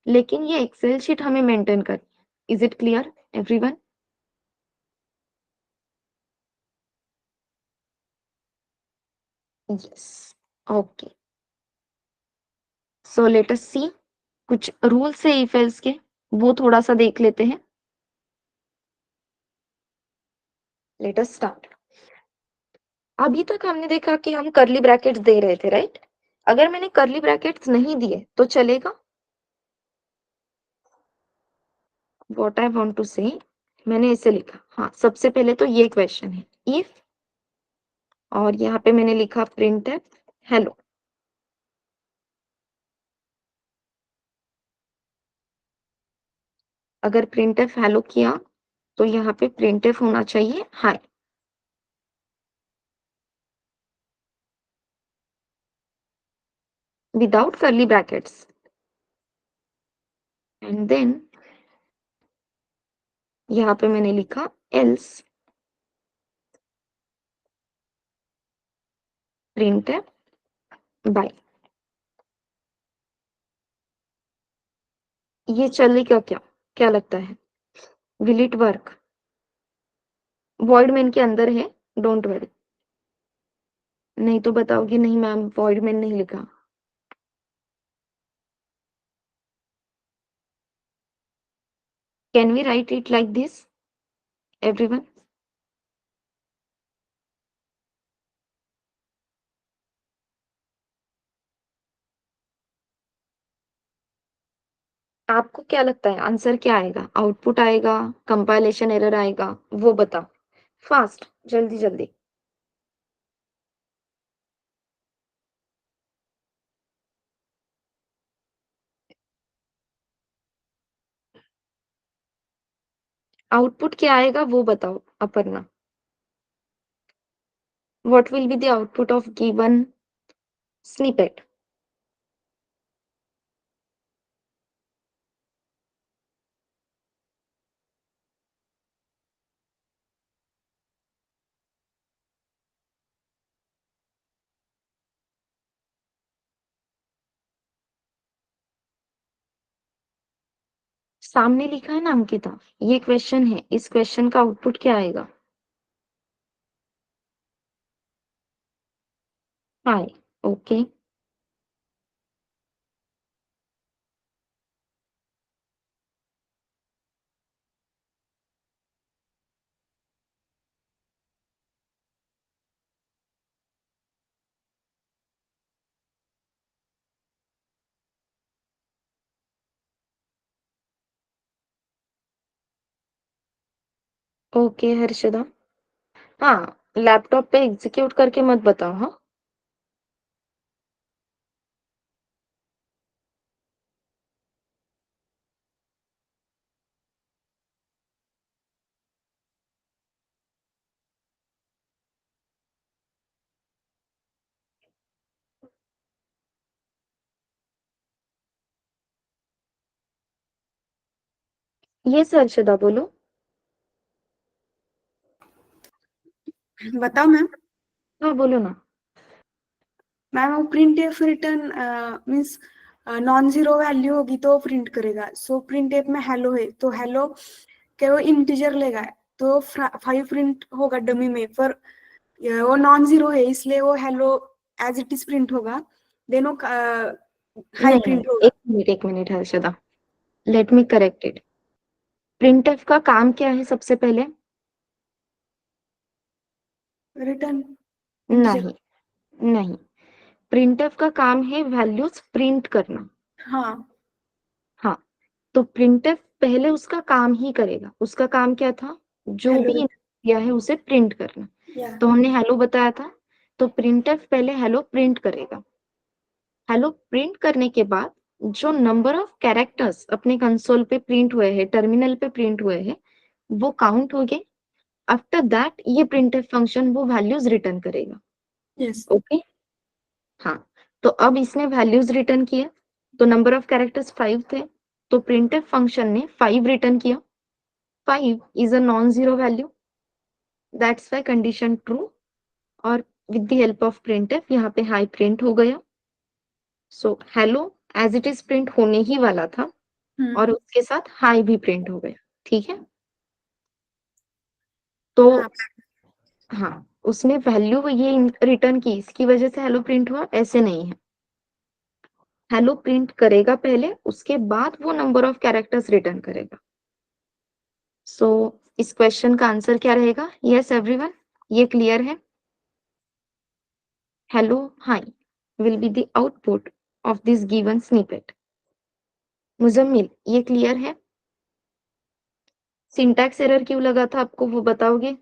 लेकिन ये एक्सेल शीट हमें मेंटेन करनी है। Is it clear everyone. Yes, okay. So let us see, कुछ रूल्स है इफ एल्स के, वो थोड़ा सा देख लेते हैं। Let us start. अभी तक हमने देखा कि हम कर्ली ब्रैकेट्स दे रहे थे, राइट? अगर मैंने कर्ली ब्रैकेट्स नहीं दिए तो चलेगा? व्हाट आई वांट टू से, मैंने इसे लिखा, हाँ, सबसे पहले तो ये क्वेश्चन है इफ, और यहाँ पे मैंने लिखा प्रिंट एफ हेलो। अगर प्रिंट एफ हेलो किया तो यहाँ पे प्रिंट एफ होना चाहिए hi. Without curly brackets, and then यहाँ पे मैंने लिखा एल्स प्रिंट एफ बाय। ये चलेगा क्या? क्या लगता है? Will it work? Void main के अंदर है, डोंट वरी। नहीं तो बताओगी नहीं मैम वॉइड मेन नहीं लिखा। Can we write it like this everyone? आपको क्या लगता है आंसर क्या आएगा? आउटपुट आएगा, कंपाइलेशन एरर आएगा, वो बताओ फास्ट, जल्दी जल्दी। आउटपुट क्या आएगा वो बताओ Aparna. What will be the output of given snippet? सामने लिखा है ना अंकिता, ये क्वेश्चन है, इस क्वेश्चन का आउटपुट क्या आएगा? हाय, ओके। ओके हर्षदा, हाँ, लैपटॉप पे एग्जीक्यूट करके मत बताओ, हाँ। ये हर्षदा बोलो। बताओ मैम। हाँ बोलो ना। मैम वो print F return means non zero value होगी तो प्रिंट करेगा। सो प्रिंट एफ में हेलो है तो हेलो के वो इंटीजर लेगा तो 5 प्रिंट होगा डमी में, पर वो नॉन जीरो है इसलिए वो hello as it is print होगा, देन वो हाई नहीं नहीं, प्रिंट होगा। एक minute Harshada, let me correct it. Printf का काम क्या है सबसे पहले? Return integer. नहीं नहीं, प्रिंटफ का काम है वैल्यूज प्रिंट करना। हाँ हाँ, तो प्रिंटफ पहले उसका काम ही करेगा। उसका काम क्या था? जो हेलो भी input दिया है उसे प्रिंट करना। या तो हमने हेलो बताया था, तो प्रिंटफ पहले हेलो प्रिंट करेगा। हेलो प्रिंट करने के बाद जो नंबर ऑफ कैरेक्टर्स अपने कंसोल पे प्रिंट हुए हैं, टर्मिनल पे प्रिंट हुए हैं, वो काउंट हो गए। आफ्टर दैट ये प्रिंटफ फंक्शन वो वैल्यूज रिटर्न करेगा। यस ओके, हाँ। तो अब इसने वैल्यूज रिटर्न किए, तो नंबर ऑफ कैरेक्टर्स 5 थे, तो प्रिंटफ फंक्शन ने 5 रिटर्न किया। 5 is a non zero value, that's why condition true, और with the help of printf यहाँ पे हाई प्रिंट हो गया। So hello as it is print होने ही वाला था, और उसके साथ हाई भी प्रिंट हो गया। ठीक है, तो हाँ हाँ, उसने वैल्यू ये रिटर्न की, इसकी वजह से हेलो प्रिंट हुआ, ऐसे नहीं है। हेलो प्रिंट करेगा पहले, उसके बाद वो नंबर ऑफ कैरेक्टर्स रिटर्न करेगा। सो इस क्वेश्चन का आंसर क्या रहेगा? यस एवरीवन, ये क्लियर है? Hello hi will be the output of this given snippet. Muzammil, ये क्लियर है? सिंटैक्स एरर क्यों लगा था आपको, वो बताओगे?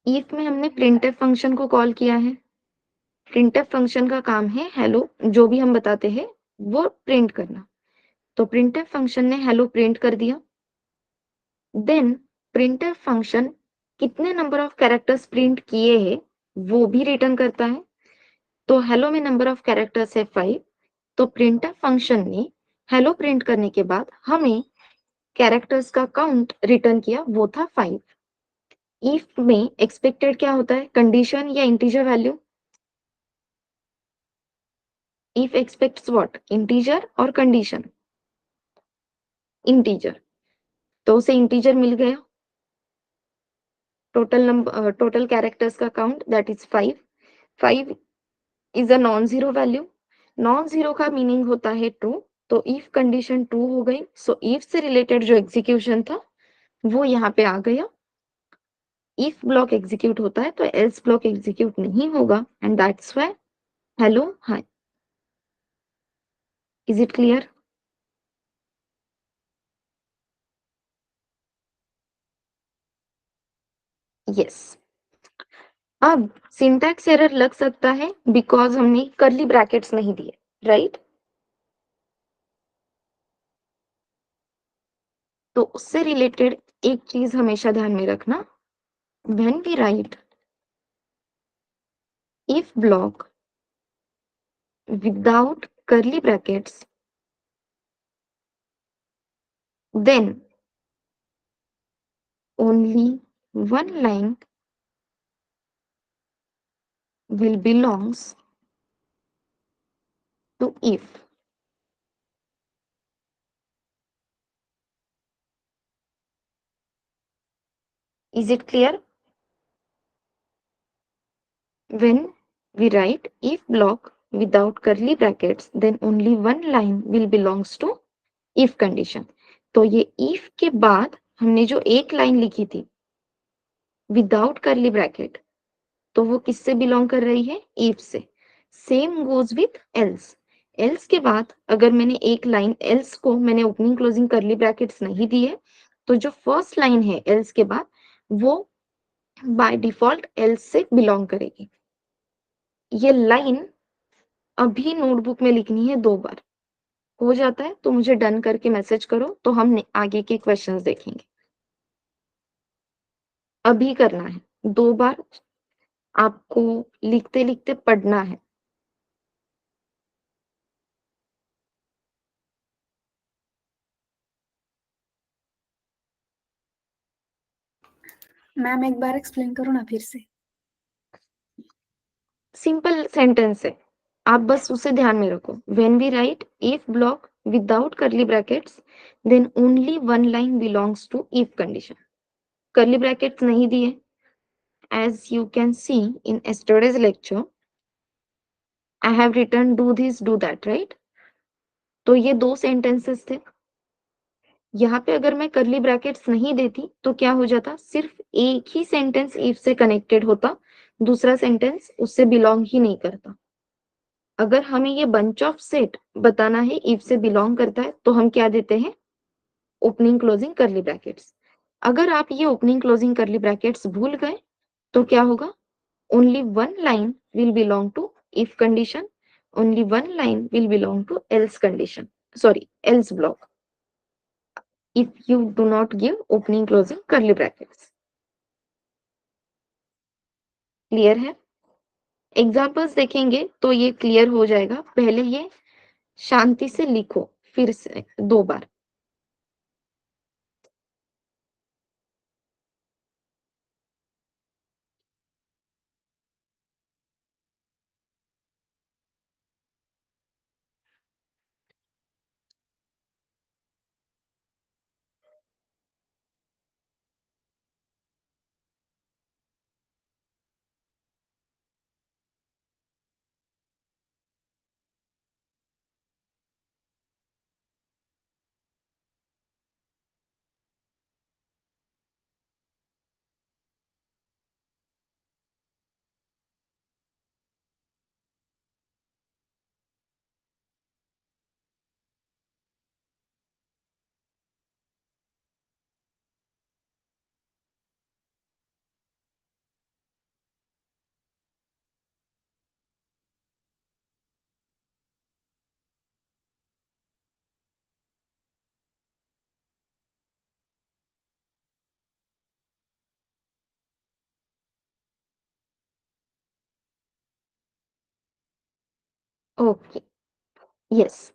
इफ में हमने प्रिंटफ फंक्शन को कॉल किया है। प्रिंटफ फंक्शन का काम है हेलो, जो भी हम बताते हैं वो प्रिंट करना। तो प्रिंटफ फंक्शन ने हेलो प्रिंट कर दिया। देन प्रिंटफ फंक्शन कितने नंबर ऑफ कैरेक्टर्स प्रिंट किए हैं वो भी रिटर्न करता है। तो हेलो में नंबर ऑफ कैरेक्टर्स है 5। तो प्रिंटफ फंक्शन ने हेलो प्रिंट करने के बाद हमें कैरेक्टर्स का काउंट रिटर्न किया, वो था 5। इफ में एक्सपेक्टेड क्या होता है, कंडीशन या integer value? If aspects what, integer और कंडीशन? इंटीजर। तो उसे इंटीजर मिल गया, टोटल नंबर, टोटल कैरेक्टर्स का count that is 5। 5 is a non zero value. Non zero का मीनिंग होता है ट्रू। तो इफ कंडीशन ट्रू हो गई, सो इफ से रिलेटेड जो एग्जीक्यूशन था वो यहाँ पे आ गया। इफ ब्लॉक एग्जीक्यूट होता है तो एल्स ब्लॉक एग्जीक्यूट नहीं होगा, and that's why hello hi. Is it clear? Yes. अब सिंटैक्स एरर लग सकता है बिकॉज हमने कर्ली ब्रैकेट्स नहीं दिए, राइट? तो उससे रिलेटेड एक चीज हमेशा ध्यान में रखना, when we write if block without curly brackets, then only one line will belongs to if. Is it clear? When we write if block without curly brackets, then only one line will belongs to if condition. तो ये if के बाद हमने जो एक line लिखी थी without curly bracket, तो वो किससे बिलोंग कर रही है? if से। Same goes with else. Else के बाद अगर मैंने एक लाइन, एल्स को मैंने ओपनिंग क्लोजिंग कर्ली ब्रैकेट्स नहीं दिए, तो जो फर्स्ट लाइन है एल्स के बाद वो बाय डिफॉल्ट एल्स से बिलोंग करेगी। ये लाइन अभी नोटबुक में लिखनी है 2 बार। हो जाता है तो मुझे डन करके मैसेज करो, तो हम आगे के क्वेश्चंस देखेंगे। अभी करना है 2 बार, आपको लिखते लिखते पढ़ना है। मैम एक बार एक्सप्लेन करो ना फिर से। सिंपल सेंटेंस है, आप बस उसे ध्यान में रखो। When we write if block without curly brackets, then only one line belongs to if condition. Curly brackets नहीं दिए, as you can see in yesterday's lecture I have written do this do that, right? तो ये 2 sentences थे। यहाँ पे अगर मैं curly brackets नहीं देती तो क्या हो जाता, सिर्फ एक ही सेंटेंस इफ से कनेक्टेड होता, दूसरा सेंटेंस उससे बिलोंग ही नहीं करता। अगर हमें ये बंच ऑफ सेट बताना है इफ से बिलोंग करता है, तो हम क्या देते हैं? Opening closing curly brackets. अगर आप ये ओपनिंग क्लोजिंग कर्ली ब्रैकेट्स भूल गए तो क्या होगा? Only one line will belong to if condition, only one line will belong to else condition, sorry else block, if you do not give opening closing curly brackets. Clear है? Examples देखेंगे तो ये clear हो जाएगा। पहले ये शांति से लिखो फिर से 2 बार। Okay, yes.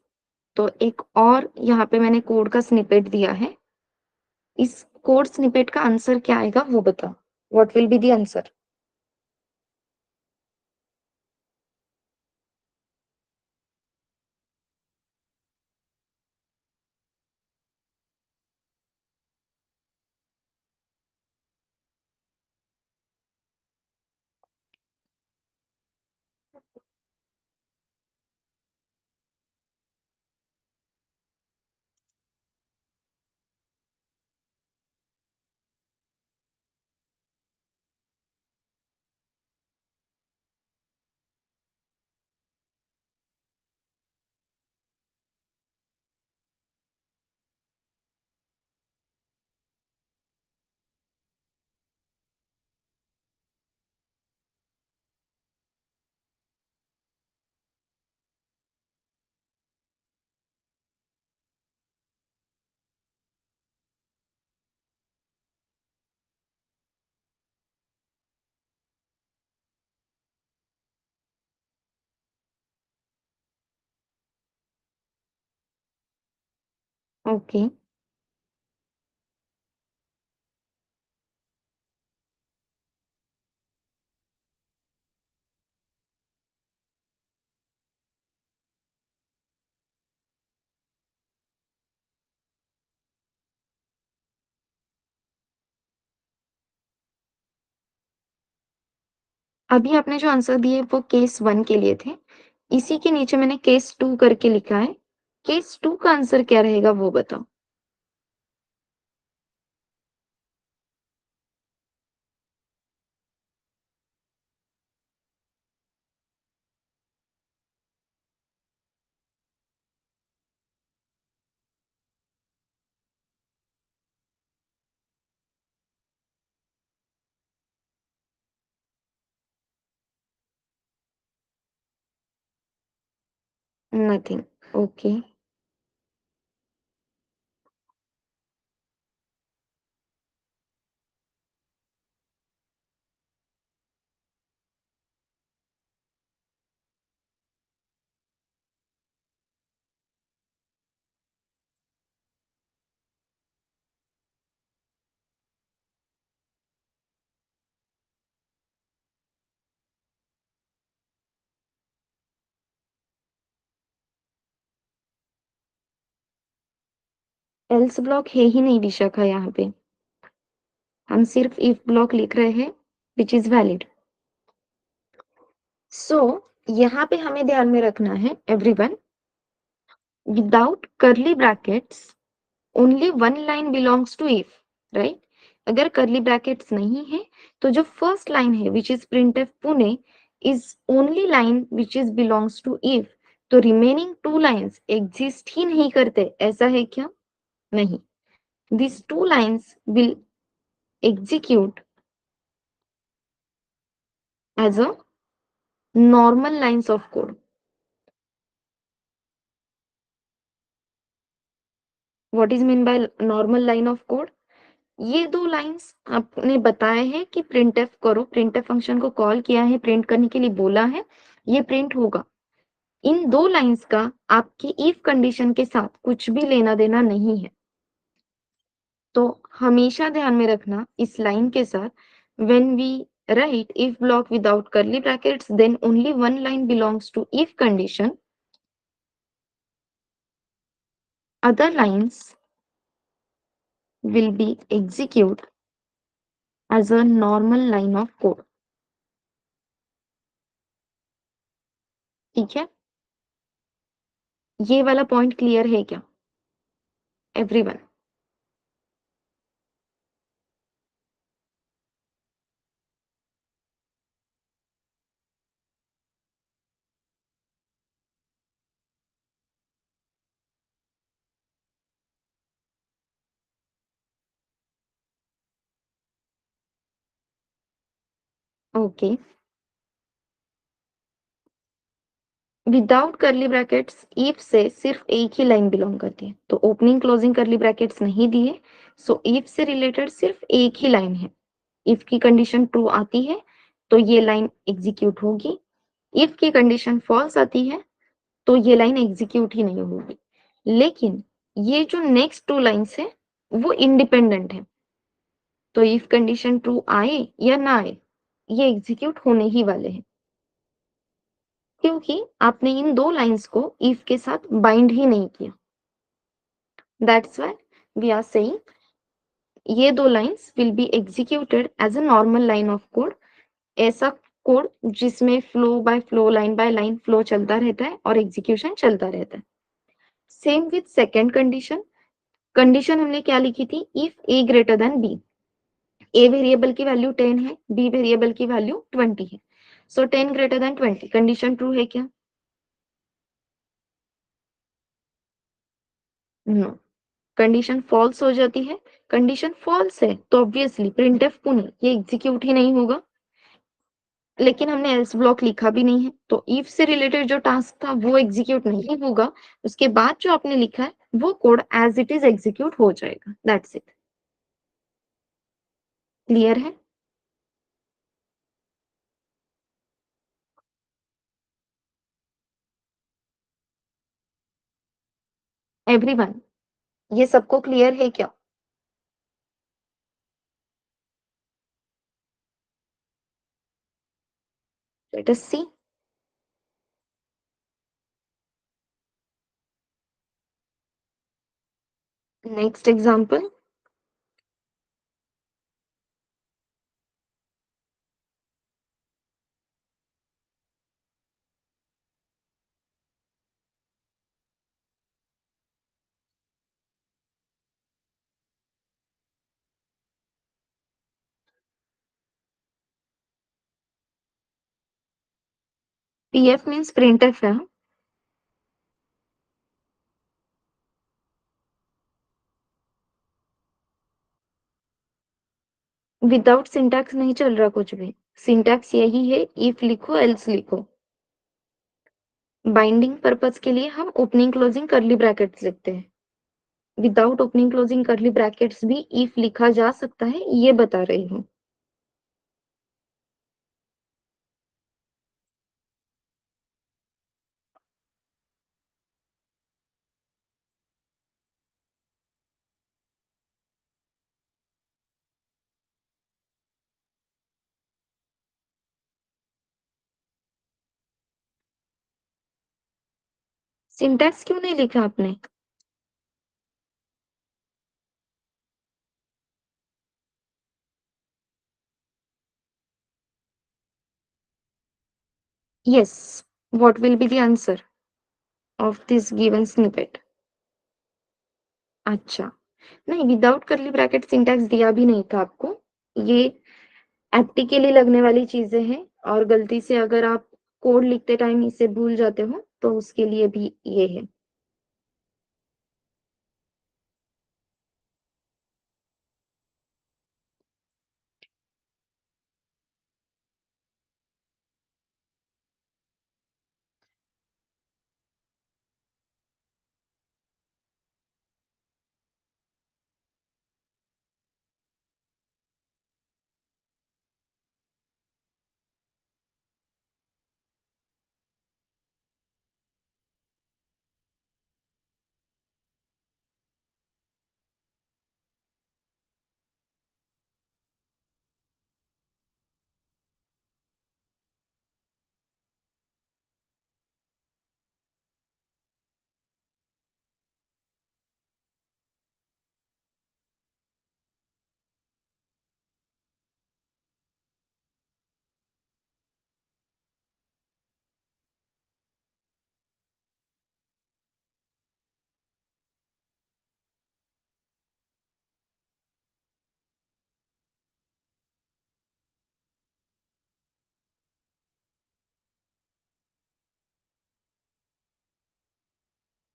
तो एक और यहाँ पे मैंने कोड का स्निपेट दिया है। इस कोड स्निपेट का आंसर क्या आएगा वो बताओ। What will be the answer? Okay, अभी आपने जो आंसर दिए वो केस 1 के लिए थे। इसी के नीचे मैंने केस 2 करके लिखा है। केस 2 का आंसर क्या रहेगा वो बताओ। नथिंग। ओके, एल्स ब्लॉक है ही नहीं विशाखा यहाँ पे। हम सिर्फ इफ ब्लॉक लिख रहे हैं विच इज वैलिड। सो यहाँ पे हमें ध्यान में रखना है everyone, without curly brackets only one line belongs to if, right? अगर करली ब्रैकेट्स नहीं है तो जो फर्स्ट लाइन है which is printf Pune is only line which is belongs to if. तो रिमेनिंग टू लाइन्स एग्जिस्ट ही नहीं करते, ऐसा है क्या? नहीं। This two lines will execute as a normal lines of code. What is mean by normal line of code? ये दो लाइंस आपने बताया है कि printf करो, printf फंक्शन को कॉल किया है, प्रिंट करने के लिए बोला है, ये प्रिंट होगा। इन दो लाइंस का आपकी इफ कंडीशन के साथ कुछ भी लेना देना नहीं है। तो हमेशा ध्यान में रखना इस लाइन के साथ, when we write if block without curly brackets then only one line belongs to if condition, other lines will be execute as a normal line of code. ठीक है, ये वाला पॉइंट क्लियर है क्या everyone? Okay, without curly brackets if से सिर्फ एक ही line belong करती है, तो ओपनिंग क्लोजिंग करली ब्रैकेट्स नहीं दिए, सो इफ से रिलेटेड सिर्फ एक ही लाइन है। इफ की कंडीशन ट्रू आती है तो ये लाइन एग्जीक्यूट होगी, इफ की कंडीशन फॉल्स आती है तो ये लाइन एग्जीक्यूट ही नहीं होगी। लेकिन ये जो नेक्स्ट 2 लाइन्स है वो इंडिपेंडेंट है। तो इफ कंडीशन ट्रू आए या ना आए, ये एग्जीक्यूट होने ही वाले हैं, क्योंकि आपने इन 2 लाइन्स को इफ के साथ बाइंड ही नहीं किया। That's why we are saying ये 2 lines will be executed as a normal line of code. ऐसा कोड जिसमें flow by flow, line by line flow चलता रहता है और एग्जीक्यूशन चलता रहता है। Same with second condition. Condition हमने क्या लिखी थी? If A greater than B. A variable की वैल्यू 10 है, बी वेरिएबल की वैल्यू 20 है। So 10 greater than 20 condition true है क्या? नो, कंडीशन फॉल्स हो जाती है। कंडीशन फॉल्स है तो ऑब्वियसली प्रिंटफ को नहीं, ये एग्जीक्यूट ही नहीं होगा। लेकिन हमने एल्स ब्लॉक लिखा भी नहीं है, तो इफ से रिलेटेड जो टास्क था वो एग्जीक्यूट नहीं होगा। उसके बाद जो आपने लिखा है वो code as it is execute हो जाएगा। That's it. क्लियर है? एवरीवन, ये सबको क्लियर है क्या? Let us see. Next example. PF means printf है। विदाउट सिंटैक्स नहीं चल रहा कुछ भी। सिंटैक्स यही है, इफ लिखो एल्स लिखो। बाइंडिंग पर्पस के लिए हम ओपनिंग क्लोजिंग करली ब्रैकेट्स लिखते हैं। विदाउट ओपनिंग क्लोजिंग करली ब्रैकेट्स भी इफ लिखा जा सकता है, ये बता रही हूँ। सिंटैक्स क्यों नहीं लिखा आपने? Yes, what will be the answer of this given snippet? अच्छा, नहीं, विदाउट करली ब्रैकेट सिंटैक्स दिया भी नहीं था आपको। ये एप्टिकली लगने वाली चीजें हैं, और गलती से अगर आप कोड लिखते टाइम इसे भूल जाते हो तो उसके लिए भी ये है।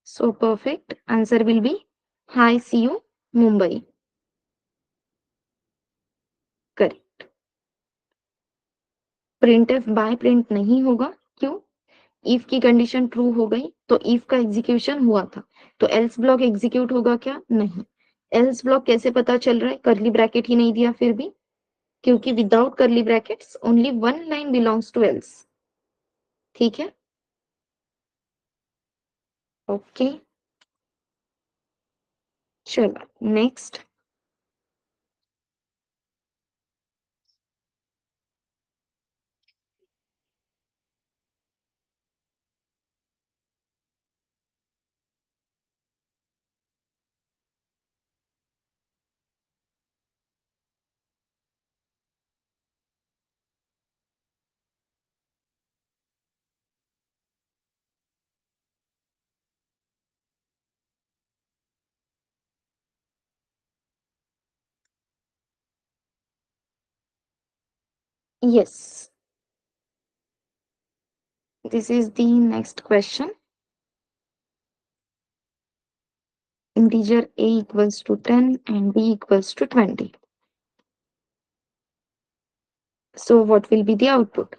So perfect answer will be hi, see you, Mumbai. Correct. Printf bye print नहीं होगा, क्यों? इफ की कंडीशन ट्रू हो गई तो इफ का एग्जीक्यूशन हुआ था, तो एल्स ब्लॉक एग्जीक्यूट होगा क्या? नहीं। एल्स ब्लॉक कैसे पता चल रहा है? करली ब्रैकेट ही नहीं दिया फिर भी, क्योंकि without curly brackets only one line belongs to else. ठीक है। ओके, चलो next. Yes, this is the next question. Integer a equals to 10 and b equals to 20. So what will be the output?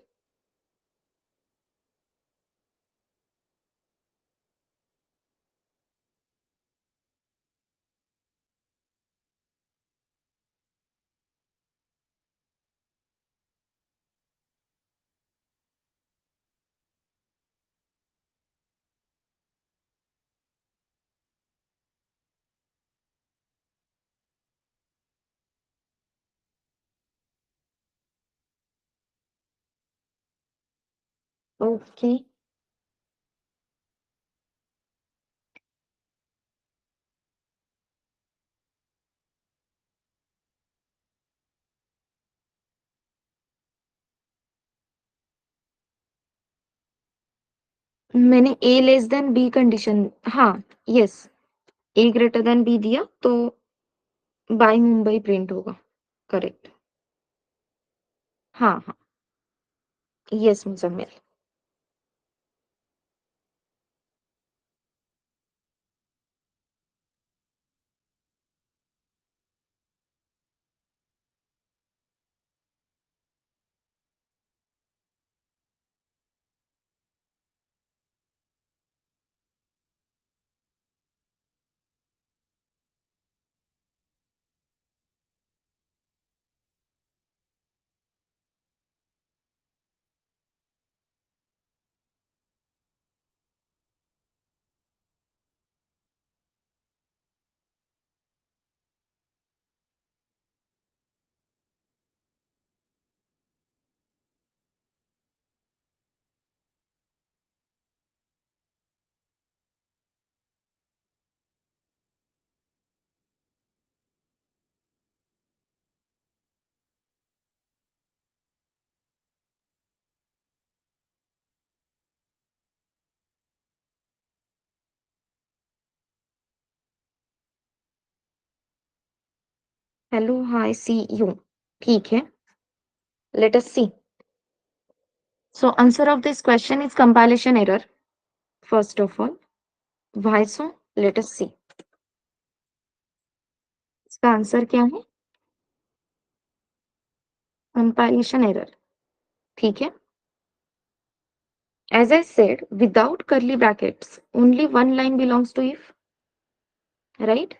Okay. मैंने a less than b condition, हाँ, yes, a greater than b दिया तो bye Mumbai print होगा, correct. हाँ हाँ, yes Muzammil. Hello, hi, see you. ठीक है, let us see. So answer of this question is compilation error, first of all. Why so? Let us see. इसका answer क्या है? कंपाइलेशन एरर, ठीक है। As I said, without curly brackets, only one line belongs to if, right?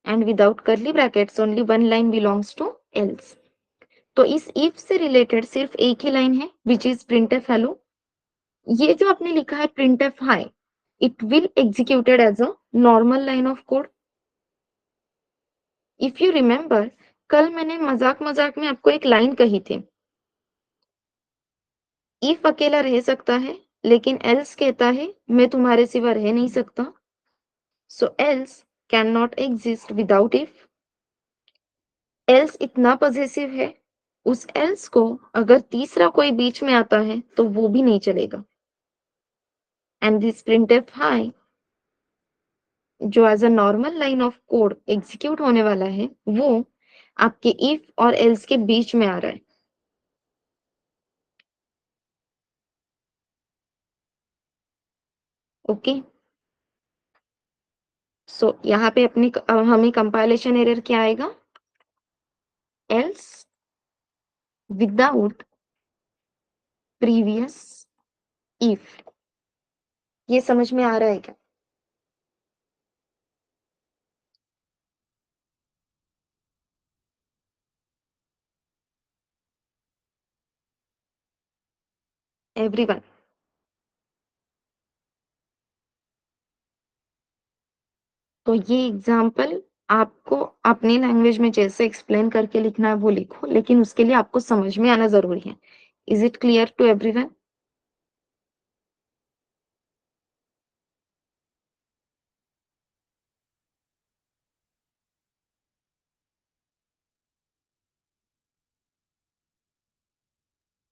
And without curly brackets, only one line belongs to else. तो इस if से related सिर्फ एक ही लाइन है, which is printf hello. ये जो आपने लिखा है printf hi, it will executed as a normal line of code. If you remember, कल मैंने मजाक मजाक में आपको एक लाइन कही थी, if अकेला रह सकता है, लेकिन else कहता है मैं तुम्हारे सिवा रह नहीं सकता. So else cannot exist without if. else इतना पॉजिटिव है, उस else को अगर तीसरा कोई बीच में आता है तो वो भी नहीं चलेगा. एंड दिस printf hi जो as a normal line of code execute होने वाला है, वो आपके if और else के बीच में आ रहा है. ओके, सो यहाँ पे अपनी हमें कंपाइलेशन एरर क्या आएगा? else without previous if. ये समझ में आ रहा है क्या? एवरीवन, तो ये एग्जाम्पल आपको अपनी लैंग्वेज में जैसे एक्सप्लेन करके लिखना है वो लिखो, लेकिन उसके लिए आपको समझ में आना ज़रूरी है। Is it clear to everyone?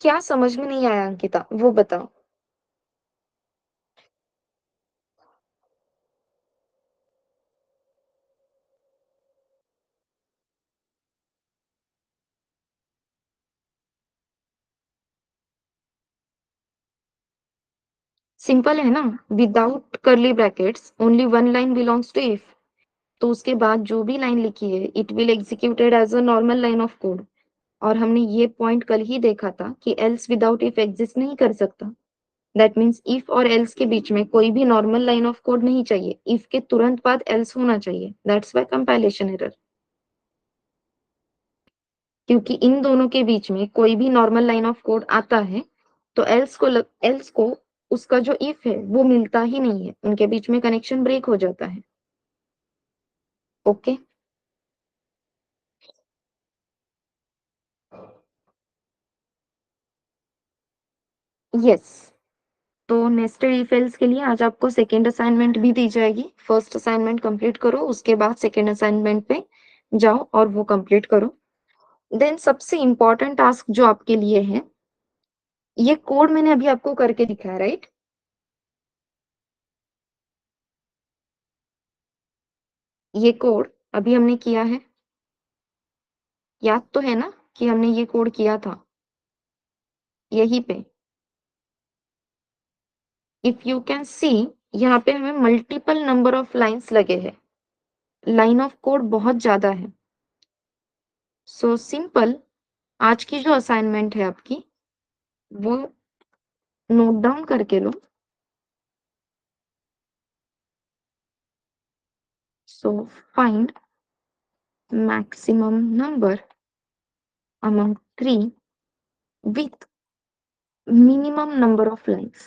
क्या समझ में नहीं आया अंकिता, वो बताओ? सिंपल है ना, without curly brackets only one line belongs to if. तो उसके बाद जो भी लाइन लिखी है it will executed as a normal line of code. और हमने ये पॉइंट कल ही देखा था कि एल्स विदाउट इफ एग्जिस्ट नहीं कर सकता। दैट मीन्स इफ और एल्स के बीच में कोई भी नॉर्मल लाइन ऑफ कोड नहीं चाहिए, इफ के तुरंत बाद एल्स होना चाहिए। दैट्स वाई कंपाइलेशन एरर, क्योंकि इन दोनों के बीच में कोई भी नॉर्मल लाइन ऑफ कोड आता है तो एल्स को उसका जो इफ है वो मिलता ही नहीं है, उनके बीच में कनेक्शन ब्रेक हो जाता है। ओके। यस। तो नेस्टेड इफ एल्स के लिए आज आपको सेकेंड असाइनमेंट भी दी जाएगी। फर्स्ट असाइनमेंट कंप्लीट करो, उसके बाद सेकेंड असाइनमेंट पे जाओ और वो कंप्लीट करो। देन सबसे इंपॉर्टेंट टास्क जो आपके लिए है, ये कोड मैंने अभी आपको करके दिखाया, राइट? ये कोड अभी हमने किया है, याद तो है ना कि हमने ये कोड किया था यहीं पे। इफ यू कैन सी, यहाँ पे हमें मल्टीपल नंबर ऑफ लाइंस लगे हैं, लाइन ऑफ कोड बहुत ज्यादा है। सो सिंपल, आज की जो असाइनमेंट है आपकी वो नोट डाउन करके लो। So find maximum number among 3 with minimum number of lines।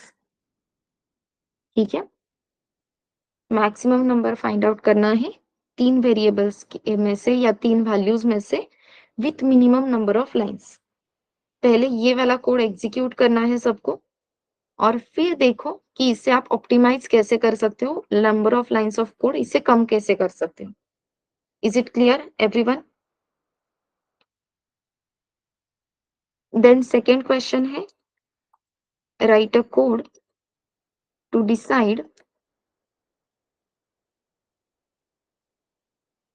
ठीक है, मैक्सिमम नंबर फाइंड आउट करना है 3 वेरिएबल्स में से या 3 वैल्यूज में से with minimum number of lines. पहले ये वाला कोड एग्जीक्यूट करना है सबको, और फिर देखो कि इसे आप ऑप्टिमाइज कैसे कर सकते हो, number of lines of code इसे कम कैसे कर सकते हो। Is it clear everyone? Then second question है, right a code to decide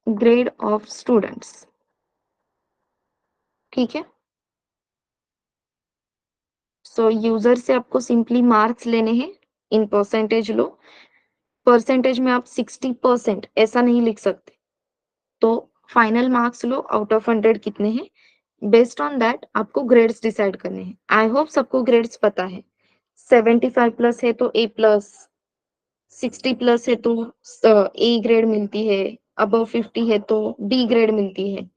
grade of students. ठीक है, सो यूजर से आपको सिंपली मार्क्स लेने हैं, इन परसेंटेज लो। परसेंटेज में आप 60% ऐसा नहीं लिख सकते, तो final marks low, out of 100 कितने हैं, बेस्ड ऑन दैट आपको ग्रेड्स डिसाइड करने हैं। आई होप सबको ग्रेड्स पता है। 75 प्लस है तो ए प्लस, 60 प्लस है तो ए ग्रेड मिलती है, अबव 50 है तो डी ग्रेड मिलती है।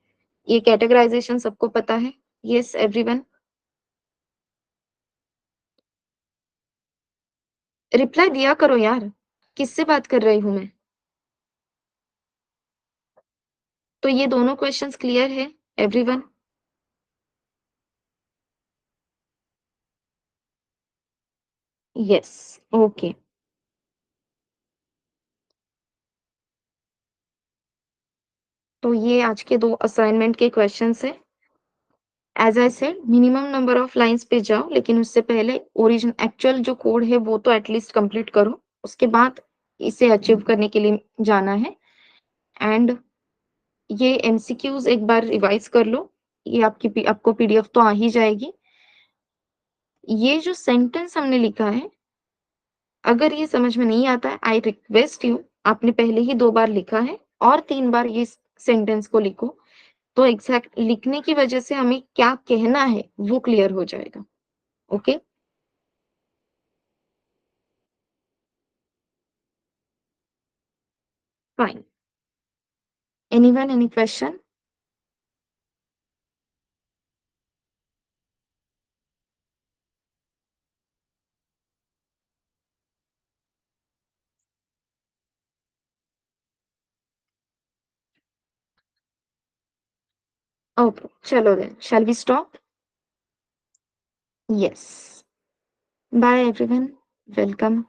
ये कैटेगराइजेशन सबको पता है? Yes everyone? रिप्लाई दिया करो यार, किससे बात कर रही हूं मैं? तो ये दोनों क्वेश्चंस क्लियर है एवरीवन? यस। ओके। तो ये आज के 2 असाइनमेंट के क्वेश्चंस है। As I said, minimum number of lines पे जाओ, लेकिन उससे पहले ओरिजिन एक्चुअल जो कोड है वो तो एटलीस्ट कंप्लीट करो, उसके बाद इसे अचीव करने के लिए जाना है। एंड ये एमसीक्यूज एक बार रिवाइज कर लो, ये आपको पीडीएफ तो आ ही जाएगी। ये जो सेंटेंस हमने लिखा है, अगर ये समझ में नहीं आता है, आई रिक्वेस्ट यू, आपने पहले ही 2 बार लिखा है और 3 बार ये सेंटेंस को लिखो, तो एग्जैक्ट लिखने की वजह से हमें क्या कहना है वो क्लियर हो जाएगा। Okay, fine. Anyone, any question? Okay, chalo then. Shall we stop? Yes. Bye everyone. Welcome.